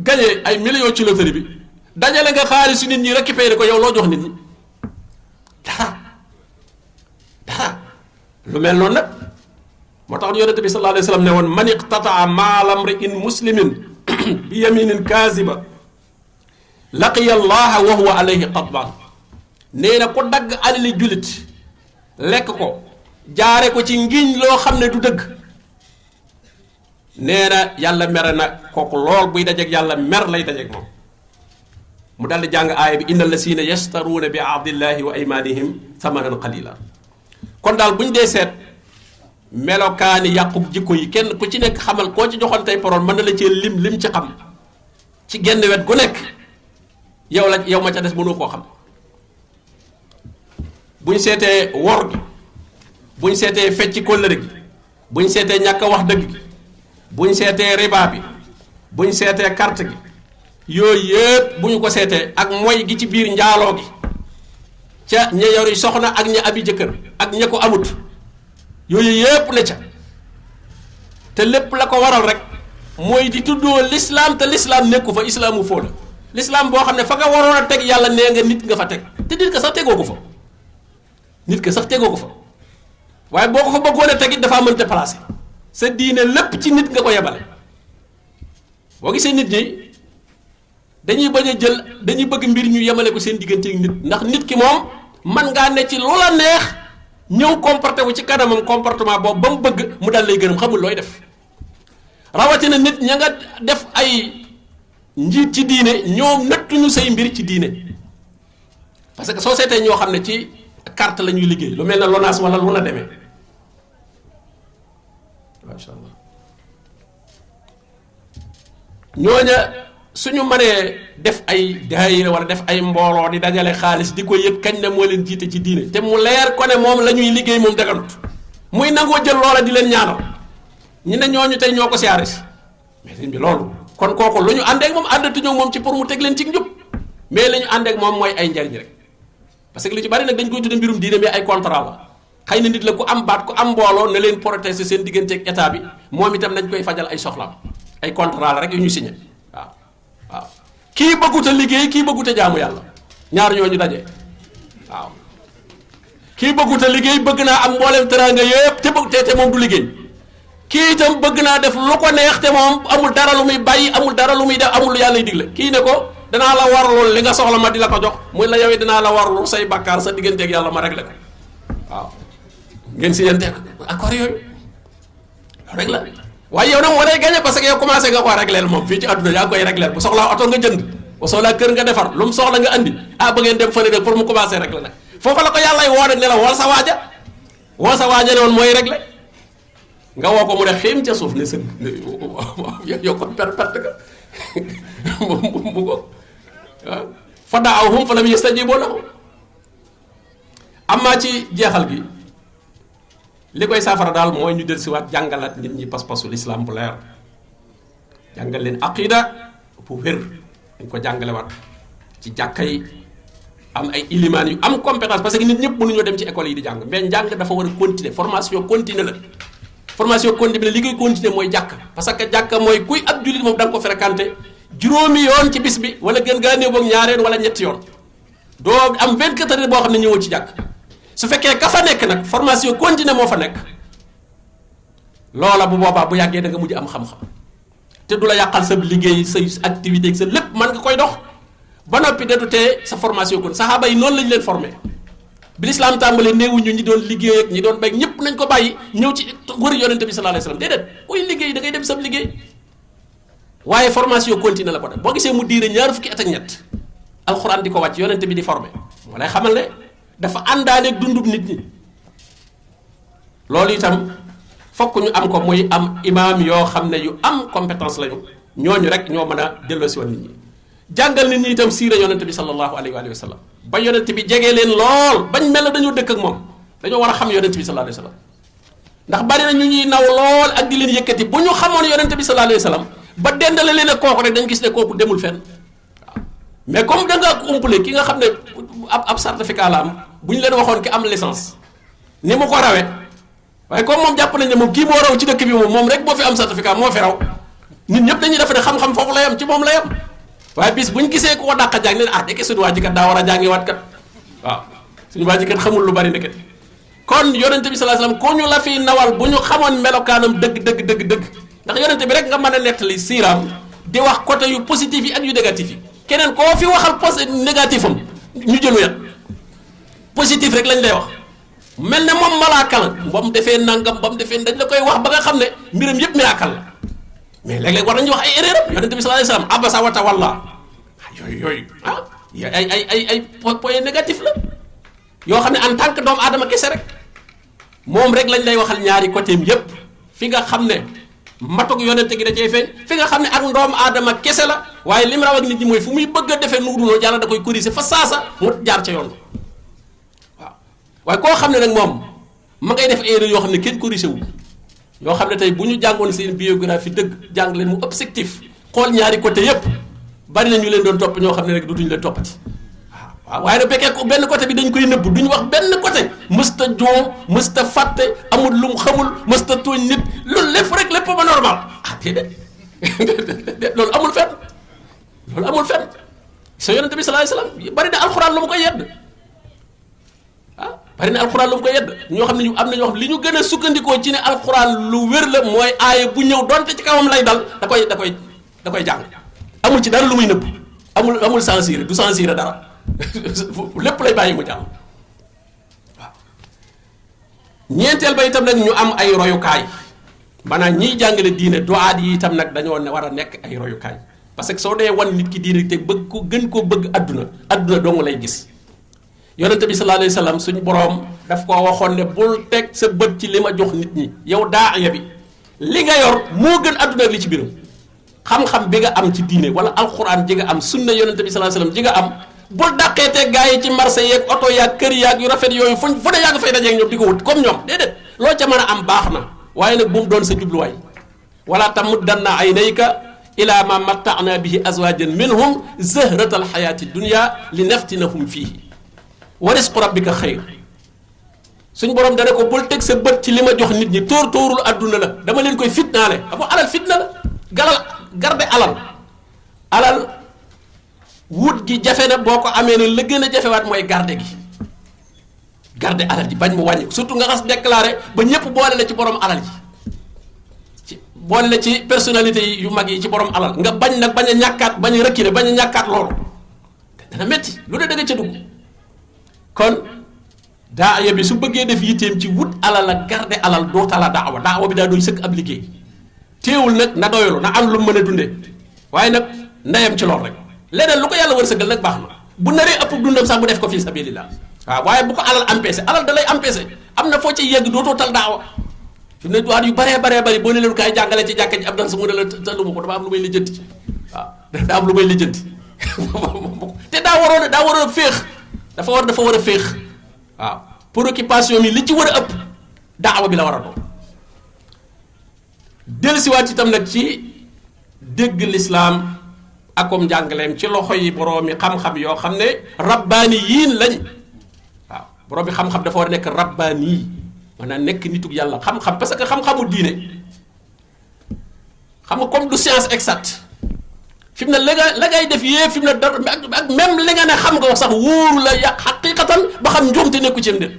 gagné ay millions ci loterie bi dajale nga xaalisu nit ñi récupéré ko yow loo jox nit ñi dara lu mel noonu nag moo tax yonente bi sallallahu alayhi wa sallam ne woon man iqtataa maala mri'in muslimin bi yaminin kaziba laqiya allaha wa huwa alayhi qadban nee na ko dagg alali jullit lekk ko jaare ko ci ngiñ loo xam ne du dëgg nee na yàlla mere na kooku lool buy dajeeg yàlla mer lay dajeeg moom mu daldi jàng aaya bi inna allazina yastaruuna bi ahdillahi wa aymanihim thamanan qalila kon daal bu ñu dee seet melokaani yàqub jikko yi kenn ku ci nekk xamal koo ci joxoon tey paroon mën na la cee lim ci xam ci genn wet gu nekk yow ma ca des mënoo koo xam buñ seetee wor gi buñ seetee fecci kóllëre gi buñ seetee ñàkk a wax dëgg gi buñ seetee riba bi buñ seetee carte gi yooyu yëpp bu ñu ko seetee ak moy gi ci biir njaaloo gi ca ña yori soxna ak ña abi jëkkër ak ña ko amut yooyu yëpp ne ca te lépp la ko waral rek mooy di tuddoo l'islam te l'islam nekku fa islaamu foo la l'islam boo xam ne fa nga waroon a teg yàlla nee nga nit nga fa teg te nit ka sax tegoo ko fa nit ka sax tegoo ko fa waaye boo ko fa bëggoon a teg it dafaa mënta placé sa diine lépp ci nit nga ko yebale boo gisee nit ñi dañuy bañ a jël dañuy bëgg mbir ñu yemale ko seen diggante ak nit ndax nit ki moom man ngaa ne ci lu la neex ñëw comporté wu ci kanamam comportement boobu ba mu bëgg mu dal lay gërëm xamul looy def rawatina nit ña nga def ay njiit ci diine ñoom nattuñu say mbir ci diine parce que soo seetee ñoo xam ne ci carte la ñuy liggéey lu mel ne LONASE wala lu na demee macha allah ñooña suñu mënee def ay daayira wala def ay mbooloo di dajale xaalis di ko yëg kañ ne moo leen jiite ci diine te mu leer ko ne moom la ñuy liggéey moom daganut muy nangoo jël loola di leen ñaanal ñu ne ñooñu tey ñoo ko siyaare si mais sëñ bi loolu kon kooku lu ñu àndeek moom àndatuñoo moom ci pour mu teg leen ci njub mais li ñu àndeek moom mooy ay njariñ rek parce que li ci bari nag dañ koy tudde mbirum diine mais ay contrat la xëy na nit la ku am baat ku am mbooloo na leen protéger seen diggante ak état bi moom itam nañ koy fajal ay soxlaam ay contrat la rek yu ñu signé waaw kii bëggut a liggéey kii bëggut a jaamu yàlla ñaar ñooñu daje waaw kii bëggut a liggéey bëgg naa am mboolem teraanga yëpp te bëgg te moom du liggéey kii itam bëgg naa def lu ko neex te moom amul dara lu muy bàyyi amul dara lu muy def amul lu yàlla y digle kii ne ko danaa la warlul li nga soxla ma di la ko jox muy la yow danaa la warlul say bàkkaar sa digganteeg yàlla ma réglé ko waaw ngeen si yente accord yooyu rek la waaye yow nag moo lay gagné parce que yow commencé nga ko régleel moom fii ci àdduna yaa ngi koy régleel bu soxlaa oto nga jënd bu soxlaa kër nga defar lu mu soxla nga andi ba ngeen dem fële nag pour mu commencé réglé nag foofu la ko yàllay woo nag ne la wol sa waaja ne woon mooy réglé nga woo ko mu ne xiim ca suuf ne sën yow kon perte ka mu ko waaw fa da'awhum fa lam yastajibu lahu amaa ci jeexal gi li koy saafara daal mooy ñu dellusiwaat jàngalaat nit ñi pas-pasu lislaam bu leer jàngal leen aqida bu wér dañ ko jàngalewaat ci jàkka yi am ay ilimaan yu am compétence parce que nit ñëpp mënuñoo dem ci école yi di jàng mais njàng dafa war a continuer formation continue la formation continue la li koy continuer mooy jàkka parce que jàkka mooy kuy ab jullit moom da nga ko fréquenté juróomi yoon ci bis bi wala gën gaa néew boog ñaareel wala ñetti yoon doo am 24 heures boo xam ne ñëwoo ci jàkk. su fekkee ka fa nekk nag formation continue moo fa nekk loola bu boobaa bu yàggee da nga mujj am xam-xam te du la yàqal sa liggéey say activité ak sa lépp mën nga koy dox ba noppi de du tee sa formation kon saxaaba yi noonu lañ leen formé bi lislaam tàmbalee néewuñu ñi doon liggéey ak ñi doon bay ñëpp nañ ko bàyyi ñëw ci wër yonente bi sallallahu alayhi wasallam déedéet kuy liggéey da ngay dem sab liggéey waaye formation continue la ko def boo gisee mu diire ñaar fukki at ak ñett alxuraan di ko wàcc yonente bi di formé moo lay xamal ne dafa àndaaneeg dundub nit ñi loolu itam fokk ñu am ko muy am imaam yoo xam ne yu am compétence lañu ñooñu rek ñoo mën a delloosi woon nit ñi jàngal nit ñi itam siira yonente bi sallallahu alayhi wa sallam ba yonente bi jegee leen lool bañ mel na dañoo dëkk ak moom dañoo war a xam yonente bi sallallahu alayhi wa sallam ndax bari na ñu ñuy naw lool ak di leen yëkkati bu ñu xamoon yonente bi sallallahu alayhi wa sallam ba dendale leen ak kooku rek dañ gis ne kooku demul fenn waaw mais comme da nga umpale ki nga xam ne ab certificat la am bu ñu leen waxoon ki am licence ni mu ko rawee waaye comme moom jàpp nañ ne moom kii moo raw ci dëkk bi moom rek moo fi am certificat moo fi raw nit ñëpp dañuy def ne xam-xam foofu lay am ci moom lay am waaye bis bu ñu gisee ku ko dàq jàng ne ah dëkk suñu waa ji kat daa war a jàngiwaat kat waaw suñu waa ji kat xamul lu bari ndeket kon yonente bi sallallahu alayhi wasallam ko ñu la fiy nawal bu ñu xamoon melokaanam dëgg ndax yonente bi rek nga mën a nettali siiraam di wax côté yu positif yi ak yu négatif yi keneen koo fi waxal négatif am ñu jëlu yat positif rek lañ lay wax mel ne moom malaaka la ba mu defee nangam ba mu defee dañ la koy wax ba nga xam ne mbiram yëpp miracle la mais léeg-léeg war nañu wax ay erreur am yonente bi sallallahu alayhi wasallam abasa wa tawalla yooyu ay point négatif la yoo xam ne en tant que doomu aadama kese rek moom rek lañ lay waxal ñaari côté am yëpp fi nga xam ne matug yonente gi da cee feeñ fi nga xam ne ak doomu aadama kese la waaye lim raw ak nit ñi mooy fu muy bëgg a defee nu dul yàlla da koy corriger fa saasa mu jaar ca yoon waaw waaye koo xam ne nag moom ma ngay def erreur yoo xam ne kenn corriger wu yoo xam ne tey bu ñu jàngoon seen biographie dëgg jàng leen mu objectif xool ñaari côté yépp bari na ñu leen doon topp ñoo xam ne rek duñ leen toppati waaw waaye nag fekkee benn côté bi dañ koy nëbb duñ wax benn côté mësta joom mësta fàtte amul lu mu xamul mësta tooñ nit loolu lépp rek lépp ba normal ah déedéet loolu amul fenn loolu amul fenn sa yonente bi sallallahu alayhi wasallam bari na alxuraan lu mu koy yedd bari na alxuraan lu mu koy yedd ñoo xam ne ñu am na ñoo xam li ñu gën a sukkandikoo ci ne alxuraan lu wér la mooy aaya bu ñëw donte ci kawam lay dal da koy jàng amul ci dara lu muy nëbb amul censuré du censuré dara lépp lay bàyyi mu jàll waaw ñeenteel ba itam nag ñu am ay royukaay maanaam ñiy jàngale diine duaat yi itam nag dañoo war a nekk ay royukaay parce que soo dee wan nit ki diine te bëgg ko gën koo bëgg adduna dong lay gis yonente bi sallallahu alayhi wasallam suñu boroom daf koo waxoon ne bul teg sa bët ci li ma jox nit ñi yow daaya bi li nga yor moo gën adduna ak li ci biiram xam-xam bi nga am ci diine wala alxuraan ji nga am sunna yonente bi sallallahu alayhi wasallam ji nga am bul dàqeetee gaa yi ci marché yeeg oto yaag kër yaag yu rafet yooyu fu ne yaa nga fay dajeeg ñoom di ko wut comme ñoom déedéet loo ca mën a am baax na waaye nag bu mu doon sa jubluwaay wala tamuddanna aynayka ila ma matta'na bihi azwajan minhum zahrata alxayaati dunya li naftinahum fiihi wa risqu rabbika xayr suñ borom dana ko bul teg sa bët ci li ma jox nit ñi tóorul adduna la dama leen koy fitnaale xam nga alal fitna la garde alal wut gi jafe na boo ko amee ne la gën a jafewaat mooy garde alal ji bañ mu wàññi surtout nga xas déclaré ba ñëpp boole la ci borom alal ji ci boole la ci personnalité yu mag yi ci borom alal nga bañ nag bañ a ñàkkaat bañ a reculer bañ a ñàkkaat loolu dana metti lu ne da nga ca dugg kon daaya bi su bëggee def yitteem ci wut alal ak garde alal doo tala daawa bi daa doy sëkk ab liggéey téewul nag na doylu na am lu mu mën a dundee waaye nag ndeyam ci lool rek leneen lu ko yàlla wërsëgal nag baax na bu naree ëpp dundam sax bu def ko fii sabilillah waaw waaye bu ko alal empêché alal da lay empêché am na foo ci yegg dootoo tal daawa fi ne duwaat yu baree bari boo ne leen kaay jàngale ci jàkka ji ab dan sa mu ne la taluma ko dama am lu may lijjanti waaw daa am lu may lijjanti te daa waroon a féex dafa war a féex waaw préoccupation mi li ci war a ëpp daawa bi la war a doon dellusiwaat itam nag ci dégg lislaam akom njàngaleem ci loxo yi boroomi xam-xam yoo xam ne rabbaani yiin lañ waaw boroomi xam-xam dafa war a nekk rabbaani yi maanaam nekk nitug yàlla xam-xam parce que xam-xamu diine xam nga comme du science exacte fi mu ne la ngay def yee fi mu ne dara ak même li nga ne xam nga wax sax wóoru la yàq xaqiqatan ba xam njuumte nekku ci nit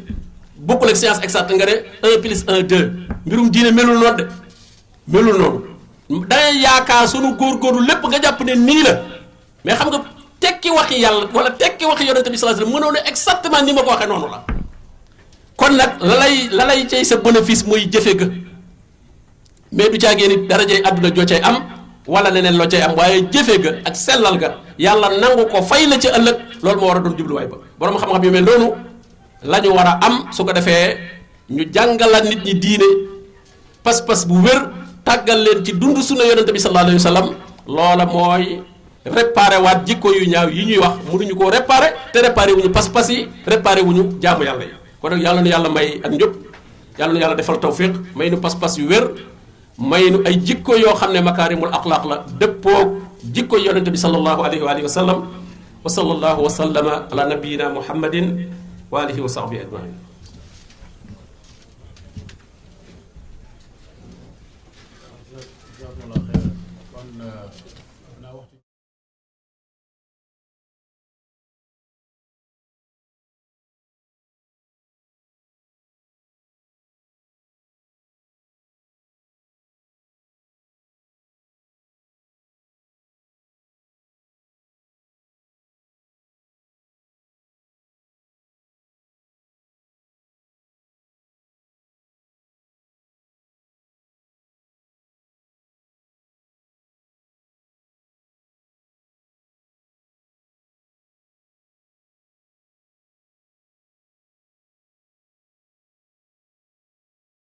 bokkul ak science exacte nga ne 1 plus 1 2 mbirum diine melul noonu de melul noonu dangay yaakaar sunu góorgóorlu lépp nga jàpp ne nii la mais xam nga tekki waxi yàlla wala tekki waxi yonente bi sallallahu alayhi wasallam mënoon exactement ni ma ko waxee noonu la kon nag la lay cay sa bénéfice muy jëfe ga mais du caagee ni darajey àdduna joo cay am wala leneen loo cay am waaye jëfe ga ak sellal ga yàlla nangu ko fay la ci ëllëg loolu moo war a doon jubluwaay ba borom xam-xam yu mel noonu la ñu war a am su ko defee ñu jàngalaat nit ñi diine pas-pas bu wér tàggal leen ci dund sunna yonente bi sallallahu alayhi wa sallam loola mooy réparé waat jikko yu ñaaw yi ñuy wax mënuñu koo réparé te réparé wuñu pas-pas yi réparé wuñu jaamu yàlla yi kon nag yàlla nu yàlla may ak njub yàlla nu yàlla defal tawfiq may nu pas-pas yu wér may nu ay jikko yoo xam ne makaarimul axlaaq la dëppoog jikko yonente bi sallallahu alayhi wa alihi wa sallam wa sallallahu wa sallama ala nabiyina muhammadin wa alihi wa sahbihi ajmain